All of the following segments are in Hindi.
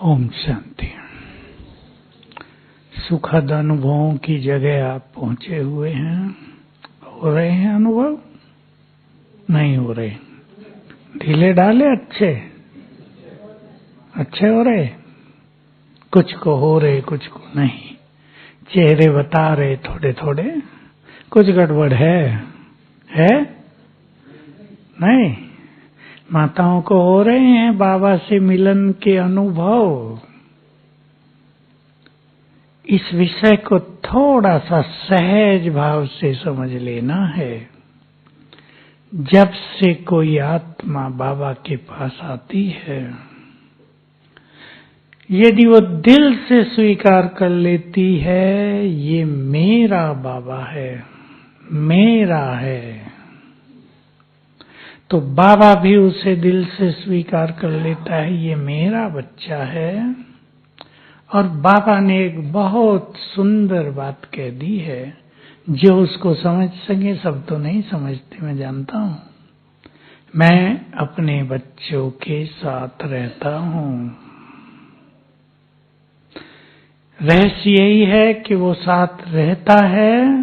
ओम शांति। सुखद अनुभवों की जगह आप पहुंचे हुए हैं। हो रहे हैं अनुभव? नहीं हो रहे? ढीले डाले अच्छे हो रहे? कुछ को हो रहे, कुछ को नहीं। चेहरे बता रहे थोड़े थोड़े कुछ गड़बड़ है नहीं? माताओं को हो रहे हैं बाबा से मिलन के अनुभव। इस विषय को थोड़ा सा सहज भाव से समझ लेना है। जब से कोई आत्मा बाबा के पास आती है, यदि वो दिल से स्वीकार कर लेती है ये मेरा बाबा है, मेरा है, तो बाबा भी उसे दिल से स्वीकार कर लेता है ये मेरा बच्चा है। और बाबा ने एक बहुत सुंदर बात कह दी है, जो उसको समझ सके। सब तो नहीं समझते, मैं जानता हूं। मैं अपने बच्चों के साथ रहता हूं। रहस्य यही है कि वो साथ रहता है,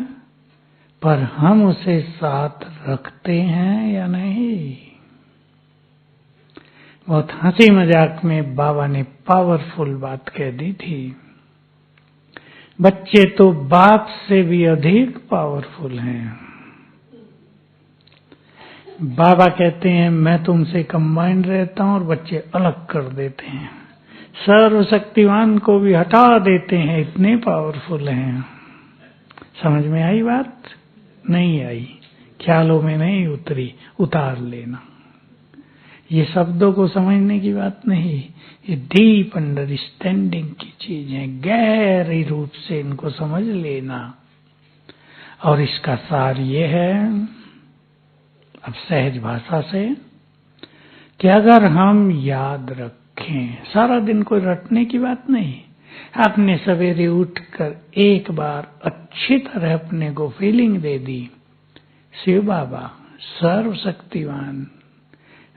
पर हम उसे साथ रखते हैं या नहीं। बहुत हंसी मजाक में बाबा ने पावरफुल बात कह दी थी। बच्चे तो बाप से भी अधिक पावरफुल हैं। बाबा कहते हैं मैं तुमसे कंबाइंड रहता हूं, और बच्चे अलग कर देते हैं। सर्वशक्तिमान को भी हटा देते हैं, इतने पावरफुल हैं। समझ में आई बात? नहीं आई? ख्यालों में नहीं उतरी? उतार लेना। ये शब्दों को समझने की बात नहीं, ये डीप अंडरस्टैंडिंग की चीज है। गहरी रूप से इनको समझ लेना। और इसका सार ये है, अब सहज भाषा से, कि अगर हम याद रखें, सारा दिन कोई रटने की बात नहीं, आपने सवेरे उठकर एक बार अच्छी तरह अपने को फीलिंग दे दी, शिव बाबा सर्वशक्तिमान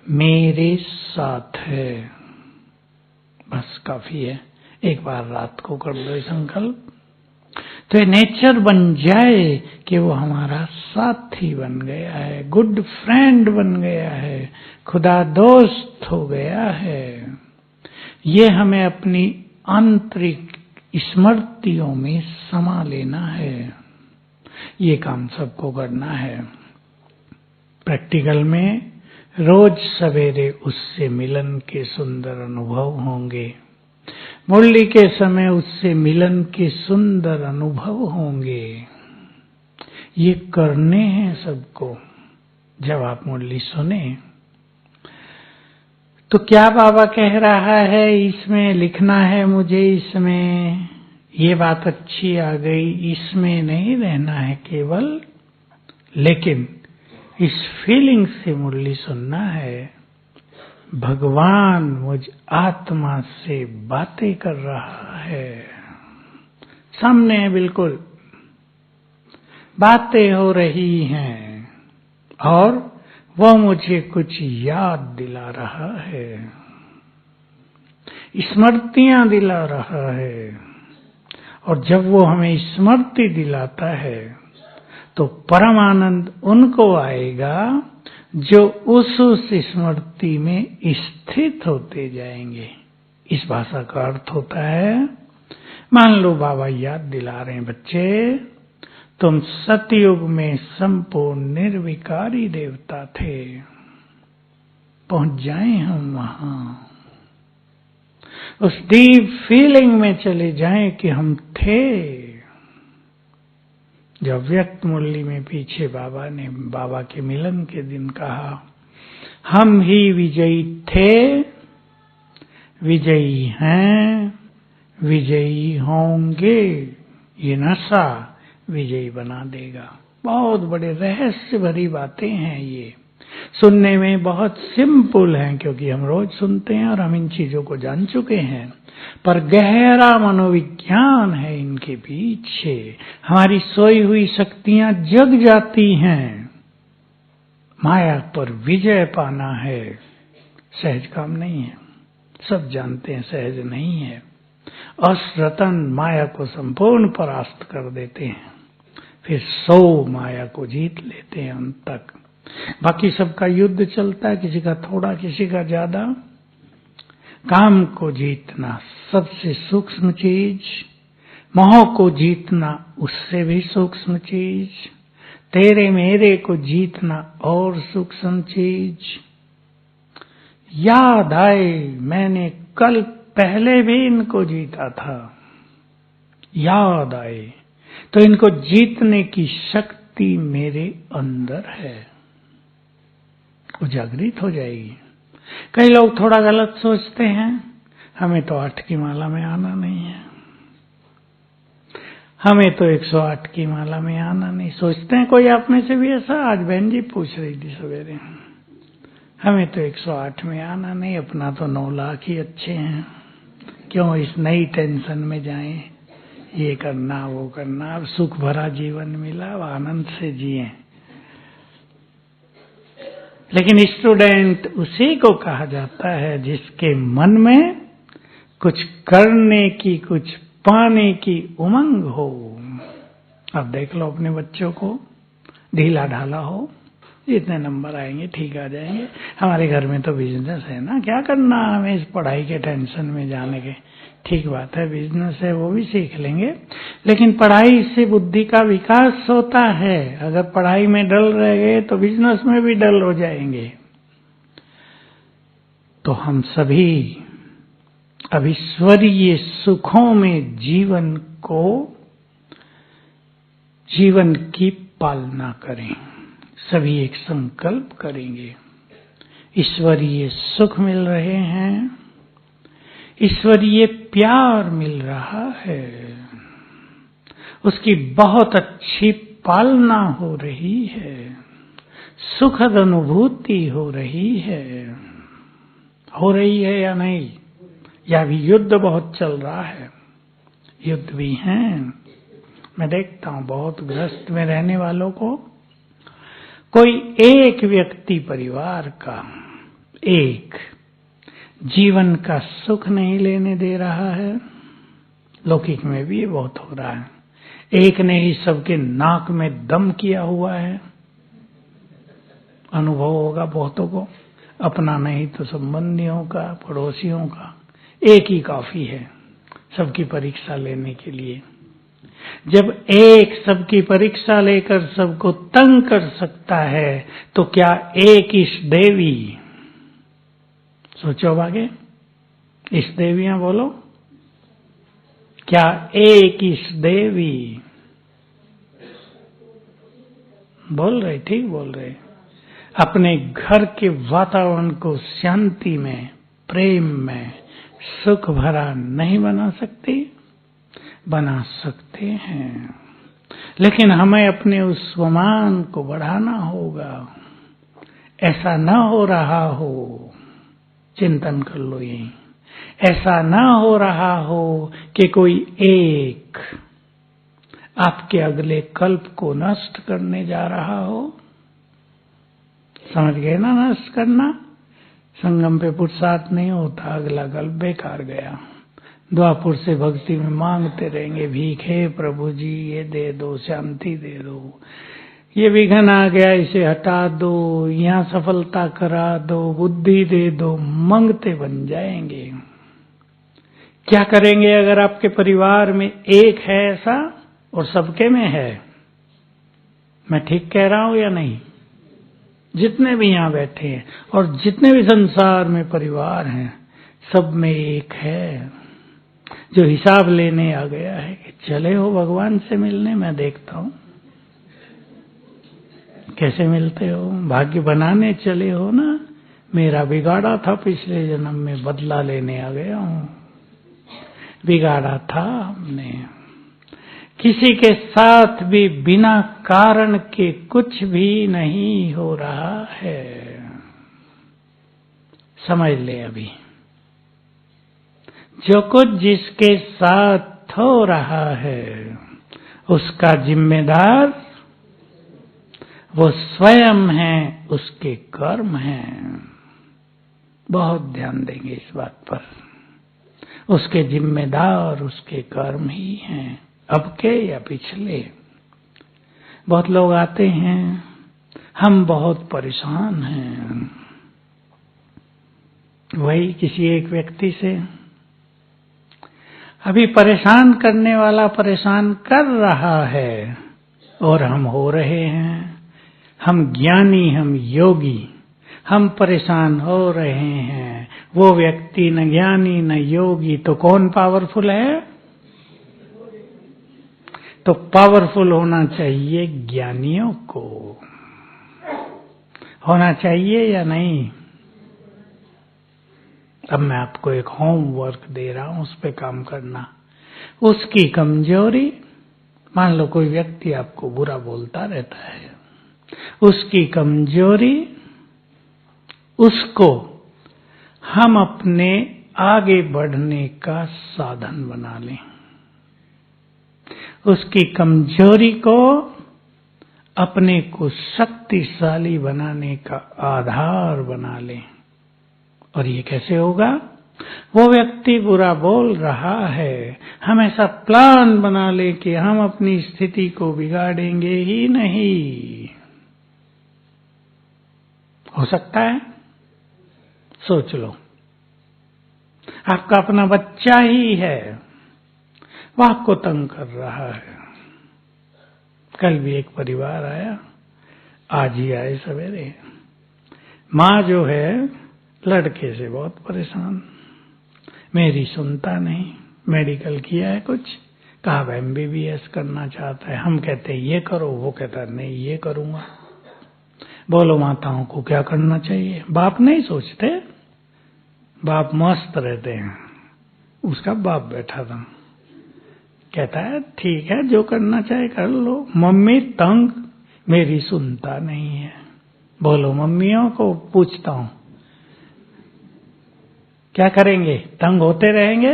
मेरे साथ है, बस काफी है। एक बार रात को कर दो संकल्प, तो ये नेचर बन जाए कि वो हमारा साथी बन गया है, गुड फ्रेंड बन गया है, खुदा दोस्त हो गया है। ये हमें अपनी आंतरिक स्मृतियों में समा लेना है। ये काम सबको करना है। प्रैक्टिकल में रोज सवेरे उससे मिलन के सुंदर अनुभव होंगे। मुरली के समय उससे मिलन के सुंदर अनुभव होंगे। ये करने हैं सबको। जब आप मुरली सुने तो क्या बाबा कह रहा है, इसमें लिखना है मुझे, इसमें ये बात अच्छी आ गई, इसमें नहीं रहना है केवल, लेकिन इस फीलिंग से मुरली सुनना है। भगवान मुझ आत्मा से बातें कर रहा है, सामने है, बिल्कुल बातें हो रही हैं, और वह मुझे कुछ याद दिला रहा है, स्मृतियां दिला रहा है। और जब वो हमें स्मृति दिलाता है तो परम आनंद उनको आएगा जो उस स्मृति में स्थित होते जाएंगे। इस भाषा का अर्थ होता है, मान लो बाबा याद दिला रहे हैं, बच्चे तुम सतयुग में संपूर्ण निर्विकारी देवता थे, पहुंच जाएं हम वहां, उस डीप फीलिंग में चले जाएं कि हम थे। जो व्यक्त मुरली में पीछे बाबा ने बाबा के मिलन के दिन कहा, हम ही विजयी थे, विजयी हैं, विजयी होंगे। ये नशा विजयी बना देगा। बहुत बड़े रहस्य भरी बातें हैं ये। सुनने में बहुत सिंपल हैं, क्योंकि हम रोज सुनते हैं और हम इन चीजों को जान चुके हैं, पर गहरा मनोविज्ञान है इनके पीछे। हमारी सोई हुई शक्तियां जग जाती हैं। माया पर विजय पाना है, सहज काम नहीं है। सब जानते हैं सहज नहीं है। असरतन माया को संपूर्ण परास्त कर देते हैं, फिर 100 माया को जीत लेते हैं अंत तक। बाकी सबका युद्ध चलता है, किसी का थोड़ा किसी का ज्यादा। काम को जीतना सबसे सूक्ष्म चीज, मोह को जीतना उससे भी सूक्ष्म चीज, तेरे मेरे को जीतना और सूक्ष्म चीज। याद आए मैंने कल पहले भी इनको जीता था, याद आए तो इनको जीतने की शक्ति मेरे अंदर है, उजागृत हो जाएगी। कई लोग थोड़ा गलत सोचते हैं, हमें तो 8 की माला में आना नहीं है, हमें तो 108 की माला में आना नहीं। सोचते हैं कोई आप में से भी ऐसा? आज बहन जी पूछ रही थी सवेरे, हमें तो 108 में आना नहीं, अपना तो 9 लाख ही अच्छे हैं, क्यों इस नई टेंशन में जाएं, ये करना वो करना। अब सुख भरा जीवन मिला, अब आनंद से जिए। लेकिन स्टूडेंट उसी को कहा जाता है जिसके मन में कुछ करने की, कुछ पाने की उमंग हो। अब देख लो अपने बच्चों को, ढीला ढाला हो, जितने नंबर आएंगे ठीक आ जाएंगे, हमारे घर में तो बिजनेस है ना, क्या करना हमें इस पढ़ाई के टेंशन में जाने के। ठीक बात है, बिजनेस है वो भी सीख लेंगे, लेकिन पढ़ाई से बुद्धि का विकास होता है। अगर पढ़ाई में डल रह गए तो बिजनेस में भी डल हो जाएंगे। तो हम सभी अब ईश्वरीय सुखों में जीवन की पालना करें। सभी एक संकल्प करेंगे, ईश्वरीय सुख मिल रहे हैं, ईश्वरीय प्यार मिल रहा है, उसकी बहुत अच्छी पालना हो रही है, सुखद अनुभूति हो रही है या नहीं? या भी युद्ध बहुत चल रहा है? युद्ध भी हैं। मैं देखता हूं बहुत ग्रस्त में रहने वालों को, कोई एक व्यक्ति परिवार का एक जीवन का सुख नहीं लेने दे रहा है। लौकिक में भी ये बहुत हो रहा है, एक ने ही सबके नाक में दम किया हुआ है। अनुभव होगा बहुतों को, अपना नहीं तो संबंधियों का, पड़ोसियों का। एक ही काफी है सबकी परीक्षा लेने के लिए। जब एक सबकी परीक्षा लेकर सबको तंग कर सकता है तो क्या एक इस देवी, सोचो आगे, इस देवियां बोलो, क्या एक इस देवी, बोल रहे, ठीक बोल रहे, अपने घर के वातावरण को शांति में, प्रेम में, सुख भरा नहीं बना सकती? बना सकते हैं, लेकिन हमें अपने उस स्वमान को बढ़ाना होगा। ऐसा न हो रहा हो, चिंतन कर लो यही, ऐसा न हो रहा हो कि कोई एक आपके अगले कल्प को नष्ट करने जा रहा हो। समझ गए ना? नष्ट करना, संगम पे पुरुषार्थ नहीं होता, अगला कल्प बेकार गया। द्वापुर से भक्ति में मांगते रहेंगे, भीख, हे प्रभु जी ये दे दो, शांति दे दो, ये विघ्न आ गया इसे हटा दो, यहाँ सफलता करा दो, बुद्धि दे दो, मांगते बन जाएंगे। क्या करेंगे अगर आपके परिवार में एक है ऐसा और सबके में है? मैं ठीक कह रहा हूं या नहीं? जितने भी यहाँ बैठे हैं और जितने भी संसार में परिवार हैं, सब में एक है जो हिसाब लेने आ गया है कि चले हो भगवान से मिलने। मैं देखता हूं कैसे मिलते हो, भाग्य बनाने चले हो ना। मेरा बिगाड़ा था पिछले जन्म में, बदला लेने आ गया हूं। बिगाड़ा था हमने, किसी के साथ भी बिना कारण के कुछ भी नहीं हो रहा है। समझ ले, अभी जो कुछ जिसके साथ हो रहा है उसका जिम्मेदार वो स्वयं है, उसके कर्म हैं। बहुत ध्यान देंगे इस बात पर। उसके जिम्मेदार उसके कर्म ही हैं, अब के या पिछले। बहुत लोग आते हैं, हम बहुत परेशान हैं। वही किसी एक व्यक्ति से, अभी परेशान करने वाला परेशान कर रहा है और हम हो रहे हैं। हम ज्ञानी, हम योगी, हम परेशान हो रहे हैं। वो व्यक्ति न ज्ञानी न योगी, तो कौन पावरफुल है? तो पावरफुल होना चाहिए ज्ञानियों को, होना चाहिए या नहीं? अब मैं आपको एक होमवर्क दे रहा हूं, उस पे काम करना। उसकी कमजोरी, मान लो कोई व्यक्ति आपको बुरा बोलता रहता है, उसकी कमजोरी, उसको हम अपने आगे बढ़ने का साधन बना लें। उसकी कमजोरी को अपने को शक्तिशाली बनाने का आधार बना लें। और ये कैसे होगा? वो व्यक्ति बुरा बोल रहा है, हम ऐसा प्लान बना ले कि हम अपनी स्थिति को बिगाड़ेंगे ही नहीं। हो सकता है? सोच लो, आपका अपना बच्चा ही है, वह आपको तंग कर रहा है। कल भी एक परिवार आया, आज ही आए सवेरे। माँ जो है लड़के से बहुत परेशान, मेरी सुनता नहीं, मेडिकल किया है कुछ, कहा MBBS करना चाहता है। हम कहते हैं ये करो, वो कहता है नहीं ये करूंगा। बोलो माताओं को क्या करना चाहिए? बाप नहीं सोचते, बाप मस्त रहते हैं। उसका बाप बैठा था, कहता है ठीक है जो करना चाहे कर लो। मम्मी तंग, मेरी सुनता नहीं है। बोलो मम्मियों को पूछता हूं क्या करेंगे? तंग होते रहेंगे।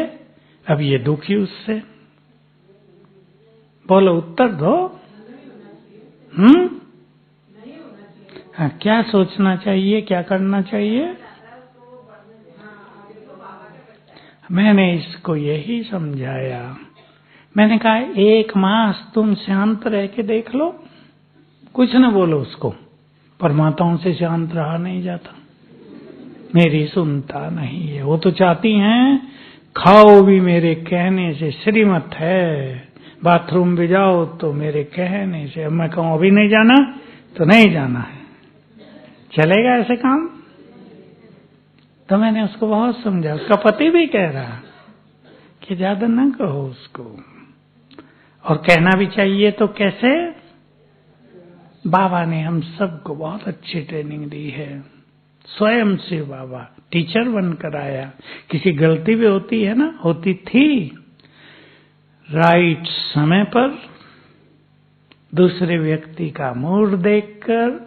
अब ये दुखी उससे, बोलो उत्तर दो। हाँ, क्या सोचना चाहिए, क्या करना चाहिए? मैंने इसको यही समझाया। मैंने कहा एक मास तुम शांत रह के देख लो, कुछ न बोलो उसको। पर माताओं से शांत रहा नहीं जाता, मेरी सुनता नहीं है। वो तो चाहती हैं खाओ भी मेरे कहने से, श्रीमत है, बाथरूम भी जाओ तो मेरे कहने से। अब मैं कहूं अभी नहीं जाना तो नहीं जाना है, चलेगा ऐसे काम? तो मैंने उसको बहुत समझा। उसका पति भी कह रहा कि ज्यादा ना कहो उसको, और कहना भी चाहिए तो कैसे? बाबा ने हम सबको बहुत अच्छी ट्रेनिंग दी है, स्वयं से बाबा टीचर बनकर आया। किसी गलती भी होती है ना, होती थी, राइट समय पर दूसरे व्यक्ति का मूड देखकर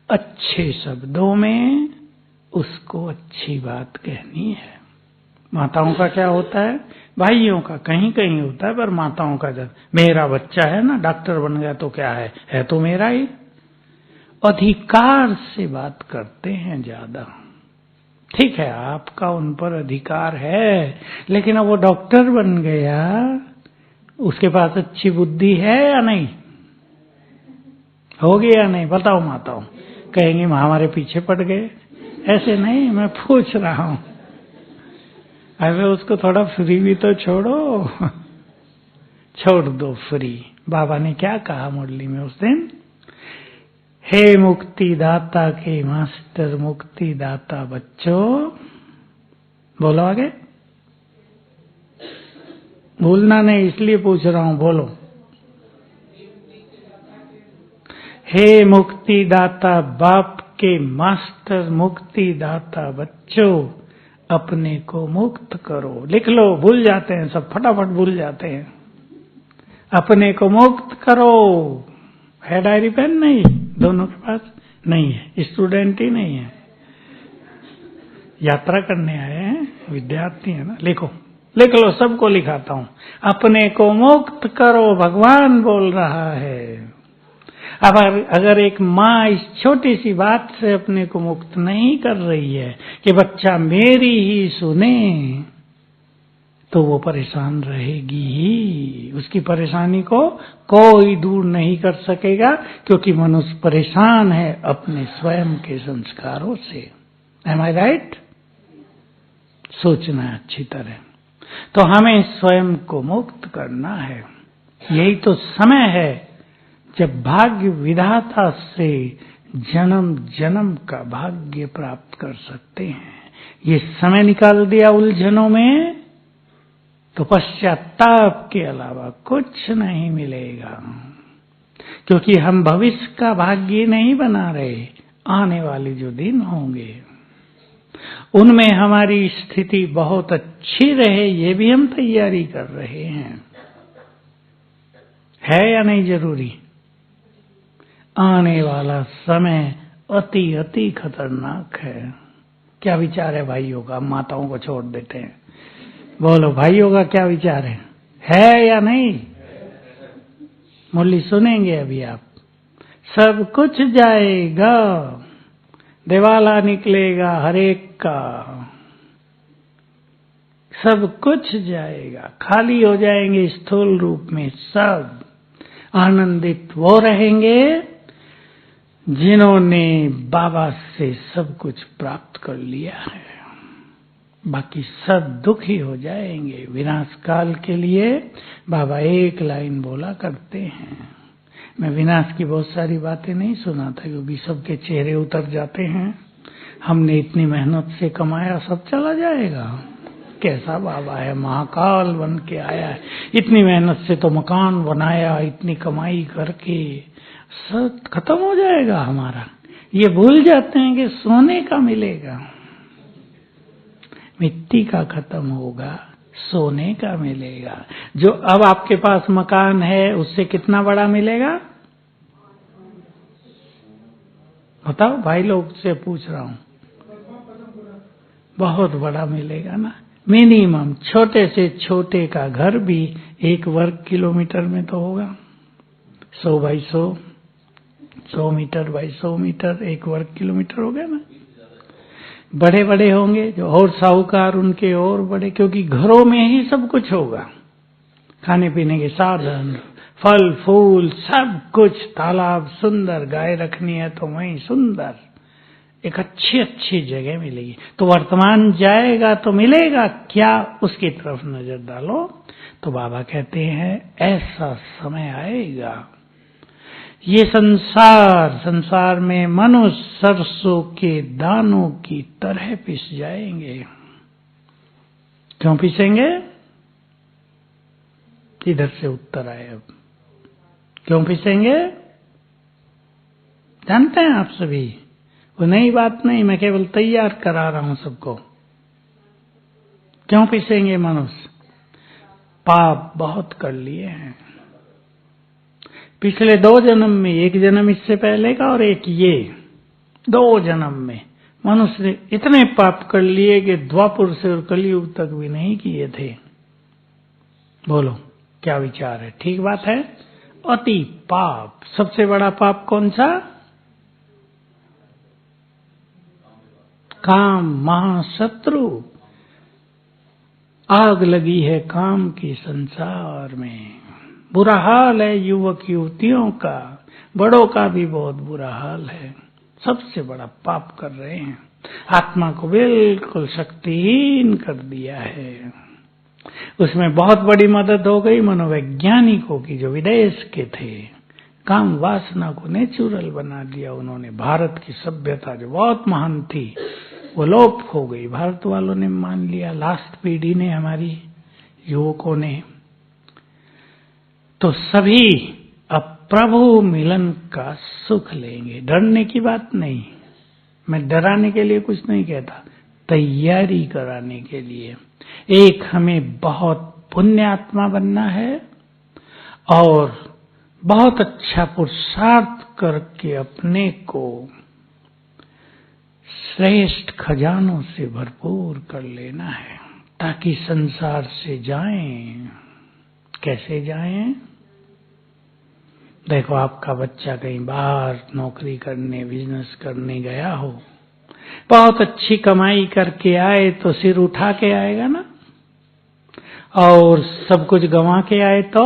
अच्छे शब्दों में उसको अच्छी बात कहनी है। माताओं का क्या होता है, भाइयों का कहीं कहीं होता है, पर माताओं का जब मेरा बच्चा है ना डॉक्टर बन गया तो क्या है तो मेरा ही। अधिकार से बात करते हैं ज्यादा। ठीक है आपका उन पर अधिकार है, लेकिन अब वो डॉक्टर बन गया, उसके पास अच्छी बुद्धि है या नहीं? होगी या नहीं? बताओ माताओं। कहेंगे हमारे पीछे पड़ गए। ऐसे नहीं, मैं पूछ रहा हूं। अरे उसको थोड़ा फ्री भी तो छोड़ो। छोड़ दो फ्री। बाबा ने क्या कहा मुरली में उस दिन? हे मुक्ति दाता के मास्टर, मुक्ति दाता बच्चों, बोलो आगे। भूलना नहीं, इसलिए पूछ रहा हूं, बोलो। हे मुक्ति दाता बाप के मास्टर, मुक्ति दाता बच्चों, अपने को मुक्त करो। लिख लो, भूल जाते हैं सब, फटाफट भूल जाते हैं। अपने को मुक्त करो। है डायरी पेन? नहीं, दोनों के पास नहीं है, स्टूडेंट ही नहीं है, यात्रा करने आए हैं, विद्यार्थी है ना। लिखो, लिख लो, सबको लिखाता हूं। अपने को मुक्त करो, भगवान बोल रहा है। अब अगर एक माँ इस छोटी सी बात से अपने को मुक्त नहीं कर रही है कि बच्चा मेरी ही सुने, तो वो परेशान रहेगी ही। उसकी परेशानी को कोई दूर नहीं कर सकेगा, क्योंकि मनुष्य परेशान है अपने स्वयं के संस्कारों से। Am I right? सोचना है अच्छी तरह। तो हमें स्वयं को मुक्त करना है। यही तो समय है जब भाग्य विधाता से जन्म जन्म का भाग्य प्राप्त कर सकते हैं। ये समय निकाल दिया उलझनों में तो पश्चाताप के अलावा कुछ नहीं मिलेगा, क्योंकि हम भविष्य का भाग्य नहीं बना रहे। आने वाले जो दिन होंगे उनमें हमारी स्थिति बहुत अच्छी रहे, ये भी हम तैयारी कर रहे हैं। है या नहीं जरूरी? आने वाला समय अति अति खतरनाक है। क्या विचार है भाइयों का? माताओं को छोड़ देते हैं। बोलो भाइयों का क्या विचार है या नहीं? मुरली सुनेंगे अभी आप। सब कुछ जाएगा, दिवाला निकलेगा हर एक का, सब कुछ जाएगा, खाली हो जाएंगे स्थूल रूप में सब। आनंदित वो रहेंगे जिन्होंने बाबा से सब कुछ प्राप्त कर लिया है। बाकी सब दुखी हो जाएंगे। विनाश काल के लिए बाबा एक लाइन बोला करते हैं। मैं विनाश की बहुत सारी बातें नहीं सुनाता, क्योंकि सबके चेहरे उतर जाते हैं। हमने इतनी मेहनत से कमाया, सब चला जाएगा। कैसा बाबा है, महाकाल बन के आया है। इतनी मेहनत से तो मकान बनाया, इतनी कमाई करके सब खत्म हो जाएगा हमारा। ये भूल जाते हैं कि सोने का मिलेगा, मिट्टी का खत्म होगा, सोने का मिलेगा। जो अब आपके पास मकान है उससे कितना बड़ा मिलेगा? बताओ भाई, लोग से पूछ रहा हूं। बहुत बड़ा मिलेगा ना। मिनिमम छोटे से छोटे का घर भी 1 वर्ग किलोमीटर में तो होगा। 100 बाई 100, 100 मीटर बाई 100 मीटर, 1 वर्ग किलोमीटर हो गया ना। बड़े बड़े होंगे जो और साहूकार, उनके और बड़े, क्योंकि घरों में ही सब कुछ होगा। खाने पीने के साधन, फल फूल सब कुछ, तालाब सुंदर, गाय रखनी है तो वहीं सुंदर, एक अच्छी अच्छी जगह मिलेगी। तो वर्तमान जाएगा तो मिलेगा क्या, उसकी तरफ नजर डालो। तो बाबा कहते हैं ऐसा समय आएगा, ये संसार में मनुष्य सरसों के दानों की तरह पिस जाएंगे। क्यों पिसेंगे? इधर से उत्तर आए। अब क्यों पिसेंगे जानते हैं आप सभी? वो नई बात नहीं, मैं केवल तैयार करा रहा हूं सबको। क्यों पिसेंगे मनुष्य? पाप बहुत कर लिए हैं पिछले 2 जन्म में। 1 जन्म इससे पहले का और एक ये 2 जन्म में मनुष्य ने इतने पाप कर लिए कि द्वापर से और कलयुग तक भी नहीं किए थे। बोलो क्या विचार है? ठीक बात है। अति पाप, सबसे बड़ा पाप कौन सा? काम, महाशत्रु। आग लगी है काम की संसार में। बुरा हाल है युवक युवतियों का, बड़ों का भी बहुत बुरा हाल है। सबसे बड़ा पाप कर रहे हैं, आत्मा को बिल्कुल शक्तिहीन कर दिया है। उसमें बहुत बड़ी मदद हो गई मनोवैज्ञानिकों की, जो विदेश के थे। काम वासना को नेचुरल बना दिया उन्होंने। भारत की सभ्यता जो बहुत महान थी वो लोप हो गई। भारत वालों ने मान लिया, लास्ट पीढ़ी ने, हमारी युवकों ने। तो सभी अब प्रभु मिलन का सुख लेंगे। डरने की बात नहीं, मैं डराने के लिए कुछ नहीं कहता, तैयारी कराने के लिए। एक हमें बहुत पुण्यात्मा बनना है और बहुत अच्छा पुरुषार्थ करके अपने को श्रेष्ठ खजानों से भरपूर कर लेना है, ताकि संसार से जाएं। कैसे जाएं? देखो आपका बच्चा कहीं बाहर नौकरी करने, बिजनेस करने गया हो, बहुत अच्छी कमाई करके आए तो सिर उठा के आएगा ना। और सब कुछ गंवा के आए तो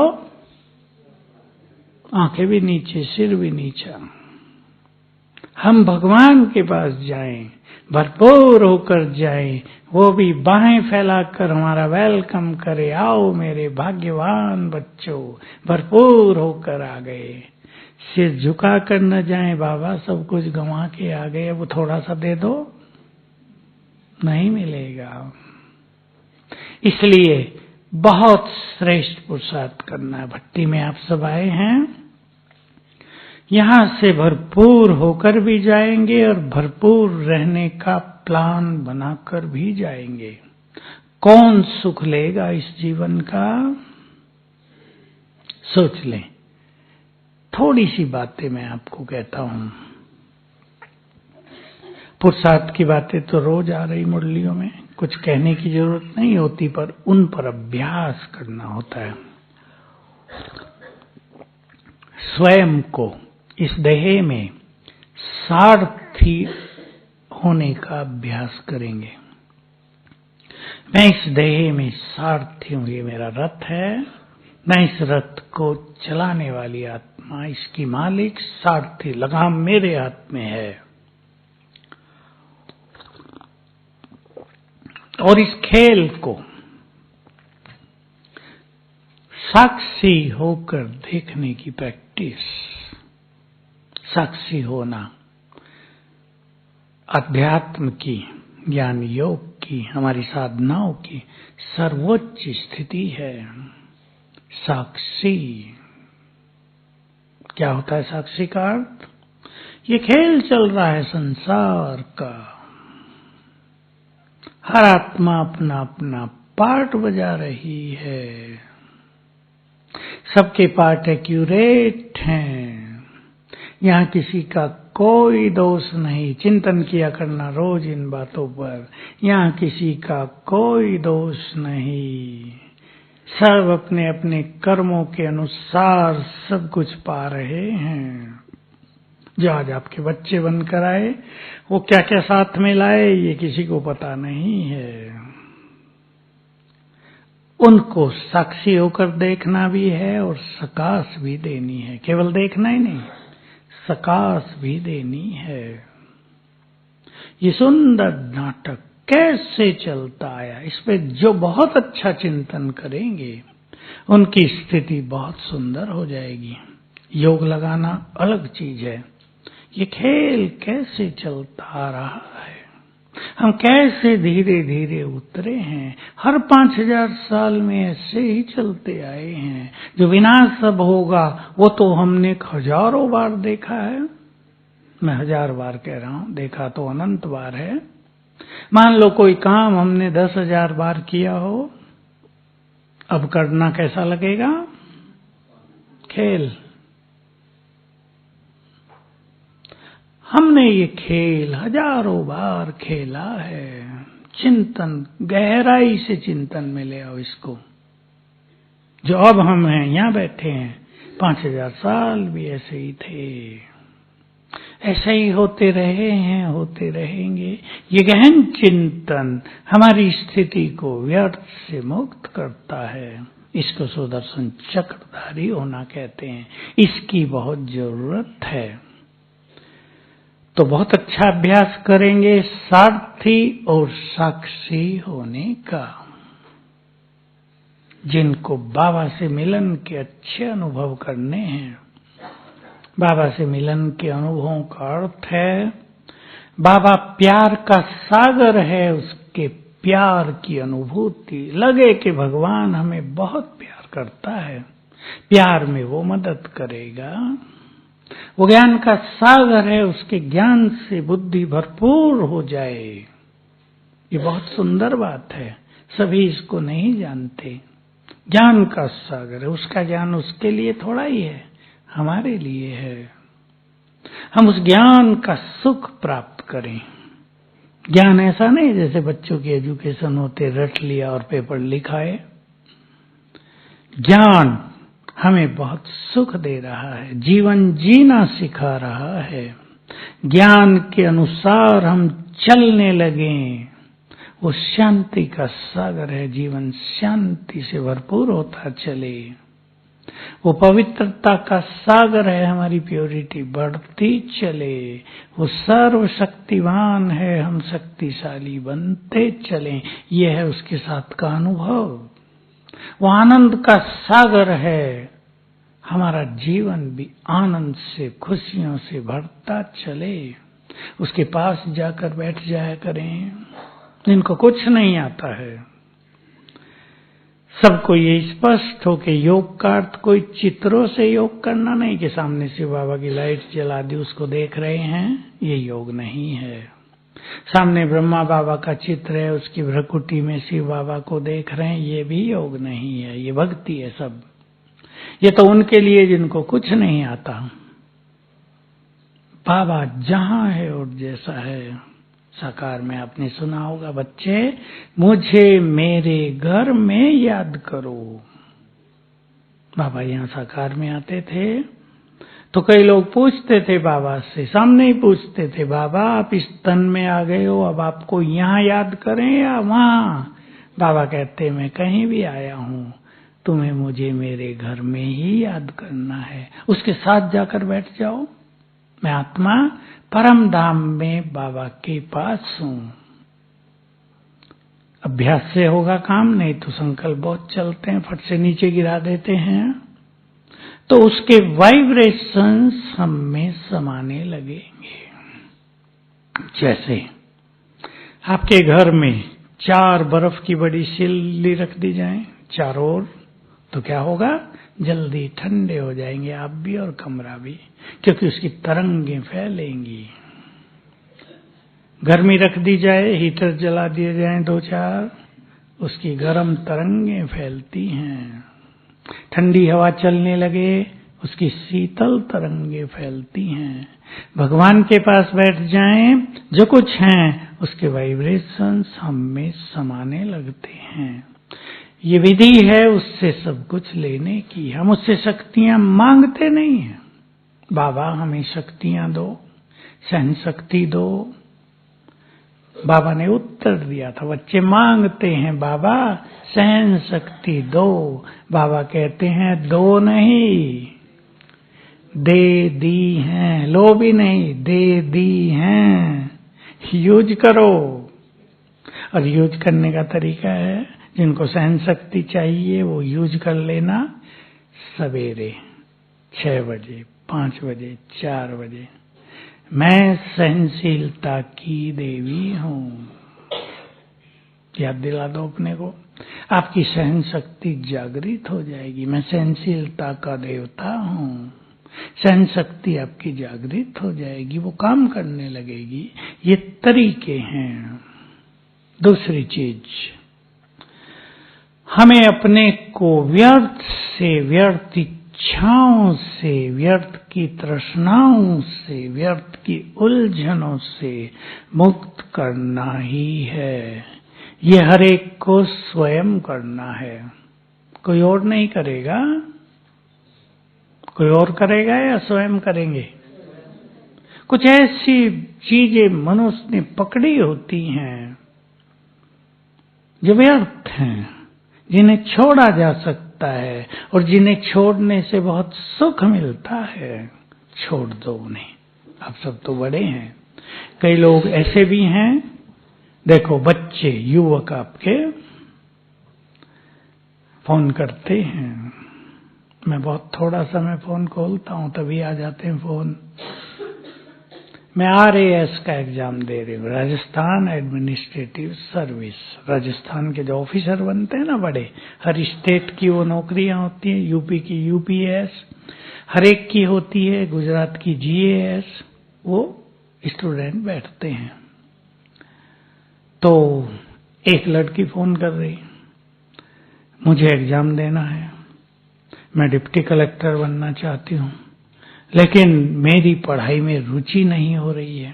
आंखें भी नीचे, सिर भी नीचा। हम भगवान के पास जाएं, भरपूर होकर जाएं, वो भी बाहें फैलाकर हमारा वेलकम करे, आओ मेरे भाग्यवान बच्चों, भरपूर होकर आ गए। सिर झुका कर न जाएं, बाबा सब कुछ गंवा के आ गए, अब थोड़ा सा दे दो, नहीं मिलेगा। इसलिए बहुत श्रेष्ठ पुरुषार्थ करना है। भट्टी में आप सब आए हैं, यहां से भरपूर होकर भी जाएंगे और भरपूर रहने का प्लान बनाकर भी जाएंगे। कौन सुख लेगा इस जीवन का? सोच लें। थोड़ी सी बातें मैं आपको कहता हूं। पुरुषार्थ की बातें तो रोज आ रही मुरलियों में, कुछ कहने की जरूरत नहीं होती, पर उन पर अभ्यास करना होता है। स्वयं को इस देह में सारथी होने का अभ्यास करेंगे। मैं इस देह में सारथी हूं, ये मेरा रथ है, मैं इस रथ को चलाने वाली आत्मा, इसकी मालिक, सारथी, लगाम मेरे हाथ में है। और इस खेल को साक्षी होकर देखने की प्रैक्टिस, साक्षी होना अध्यात्म की, ज्ञान योग की, हमारी साधनाओं की सर्वोच्च स्थिति है। साक्षी क्या होता है? साक्षी का अर्थ, ये खेल चल रहा है संसार का, हर आत्मा अपना अपना पार्ट बजा रही है, सबके पार्ट एक्यूरेट हैं, यहाँ किसी का कोई दोष नहीं। चिंतन किया करना रोज इन बातों पर, यहाँ किसी का कोई दोष नहीं। सब अपने अपने कर्मों के अनुसार सब कुछ पा रहे हैं। जो आज आपके बच्चे बनकर आए, वो क्या क्या साथ में लाए ये किसी को पता नहीं है। उनको साक्षी होकर देखना भी है और सकाश भी देनी है। केवल देखना ही नहीं, सकाश भी देनी है। ये सुंदर नाटक कैसे चलता आया, इस पे जो बहुत अच्छा चिंतन करेंगे उनकी स्थिति बहुत सुंदर हो जाएगी। योग लगाना अलग चीज है, ये खेल कैसे चलता आ रहा है, हम कैसे धीरे धीरे उतरे हैं। हर 5000 साल में ऐसे ही चलते आए हैं। जो विनाश अब होगा वो तो हमने हजारों बार देखा है। मैं 1000 बार कह रहा हूं, देखा तो अनंत बार है। मान लो कोई काम हमने 10,000 बार किया हो, अब करना कैसा लगेगा? खेल। हमने ये खेल हजारों बार खेला है। चिंतन, गहराई से चिंतन में ले आओ इसको। जो अब हम हैं, यहां बैठे हैं, 5000 साल भी ऐसे ही थे, ऐसे ही होते रहे हैं, होते रहेंगे। ये गहन चिंतन हमारी स्थिति को व्यर्थ से मुक्त करता है। इसको सुदर्शन चक्रधारी होना कहते हैं। इसकी बहुत जरूरत है। तो बहुत अच्छा अभ्यास करेंगे सारथी और साक्षी होने का। जिनको बाबा से मिलन के अच्छे अनुभव करने हैं, बाबा से मिलन के अनुभवों का अर्थ है बाबा प्यार का सागर है, उसके प्यार की अनुभूति लगे कि भगवान हमें बहुत प्यार करता है, प्यार में वो मदद करेगा। वो ज्ञान का सागर है, उसके ज्ञान से बुद्धि भरपूर हो जाए। ये बहुत सुंदर बात है, सभी इसको नहीं जानते। ज्ञान का सागर है, उसका ज्ञान उसके लिए थोड़ा ही है, हमारे लिए है। हम उस ज्ञान का सुख प्राप्त करें। ज्ञान ऐसा नहीं जैसे बच्चों की एजुकेशन होते, रट लिया और पेपर लिखाए। ज्ञान हमें बहुत सुख दे रहा है, जीवन जीना सिखा रहा है। ज्ञान के अनुसार हम चलने लगें, वो शांति का सागर है, जीवन शांति से भरपूर होता चले। वो पवित्रता का सागर है, हमारी प्योरिटी बढ़ती चले। वो सर्वशक्तिवान है, हम शक्तिशाली बनते चलें, ये है उसके साथ का अनुभव। वो आनंद का सागर है, हमारा जीवन भी आनंद से खुशियों से भरता चले। उसके पास जाकर बैठ जाया करें जिनको कुछ नहीं आता है। सबको ये स्पष्ट हो कि योग का अर्थ कोई चित्रों से योग करना नहीं कि सामने शिव बाबा की लाइट जला दी उसको देख रहे हैं, ये योग नहीं है। सामने ब्रह्मा बाबा का चित्र है, उसकी भ्रकुटी में शिव बाबा को देख रहे हैं, ये भी योग नहीं है, ये भक्ति है। सब ये तो उनके लिए जिनको कुछ नहीं आता। बाबा जहां है और जैसा है साकार में, आपने सुना होगा, बच्चे मुझे मेरे घर में याद करो। बाबा यहां साकार में आते थे तो कई लोग पूछते थे बाबा से, सामने ही पूछते थे, बाबा आप इस तन में आ गए हो, अब आपको यहां याद करें या वहां? बाबा कहते मैं कहीं भी आया हूं, तुम्हें मुझे मेरे घर में ही याद करना है, उसके साथ जाकर बैठ जाओ। मैं आत्मा परम धाम में बाबा के पास हूं। अभ्यास से होगा काम, नहीं तो संकल्प बहुत चलते हैं, फट से नीचे गिरा देते हैं, तो उसके वाइब्रेशंस हम में समाने लगेंगे। जैसे आपके घर में 4 बर्फ की बड़ी सिल्ली रख दी जाए चारों ओर, तो क्या होगा? जल्दी ठंडे हो जाएंगे आप भी और कमरा भी, क्योंकि उसकी तरंगें फैलेंगी। गर्मी रख दी जाए, हीटर जला दिए जाए 2-4, उसकी गर्म तरंगें फैलती हैं। ठंडी हवा चलने लगे, उसकी शीतल तरंगें फैलती हैं। भगवान के पास बैठ जाएं, जो कुछ हैं उसके वाइब्रेशंस हम में समाने लगते हैं। ये विधि है उससे सब कुछ लेने की। हम उससे शक्तियां मांगते नहीं हैं, बाबा हमें शक्तियां दो, सहन शक्ति दो। बाबा ने उत्तर दिया था, बच्चे मांगते हैं बाबा सहन शक्ति दो। बाबा कहते हैं दो नहीं, दे दी हैं, लो भी नहीं, दे दी हैं, यूज करो। और यूज करने का तरीका है, जिनको सहन शक्ति चाहिए वो यूज कर लेना सवेरे 6 बजे, 5 बजे, 4 बजे। मैं सहनशीलता की देवी हूं, याद दिला दो अपने को, आपकी सहन शक्ति जागृत हो जाएगी। मैं सहनशीलता का देवता हूं, सहन शक्ति आपकी जागृत हो जाएगी, वो काम करने लगेगी। ये तरीके हैं। दूसरी चीज, हमें अपने को व्यर्थ से, व्यर्थ इच्छाओं से, व्यर्थ की तृष्णाओं से, व्यर्थ की उलझनों से मुक्त करना ही है। ये हर एक को स्वयं करना है, कोई और नहीं करेगा। कोई और करेगा या स्वयं करेंगे? कुछ ऐसी चीजें मनुष्य ने पकड़ी होती हैं जो व्यर्थ हैं, जिन्हें छोड़ा जा सकता है और जिन्हें छोड़ने से बहुत सुख मिलता है। छोड़ दो उन्हें, आप सब तो बड़े हैं। कई लोग ऐसे भी हैं, देखो बच्चे, युवक आपके फोन करते हैं, मैं बहुत थोड़ा समय फोन खोलता हूं तभी आ जाते हैं फोन। मैं RAS का एग्जाम दे रही हूँ, राजस्थान एडमिनिस्ट्रेटिव सर्विस। राजस्थान के जो ऑफिसर बनते हैं ना बड़े, हर स्टेट की वो नौकरियां होती हैं। यूपी की UPS, हर एक की होती है। गुजरात की GAS, वो स्टूडेंट बैठते हैं। तो एक लड़की फोन कर रही, मुझे एग्जाम देना है, मैं डिप्टी कलेक्टर बनना चाहती हूँ, लेकिन मेरी पढ़ाई में रुचि नहीं हो रही है,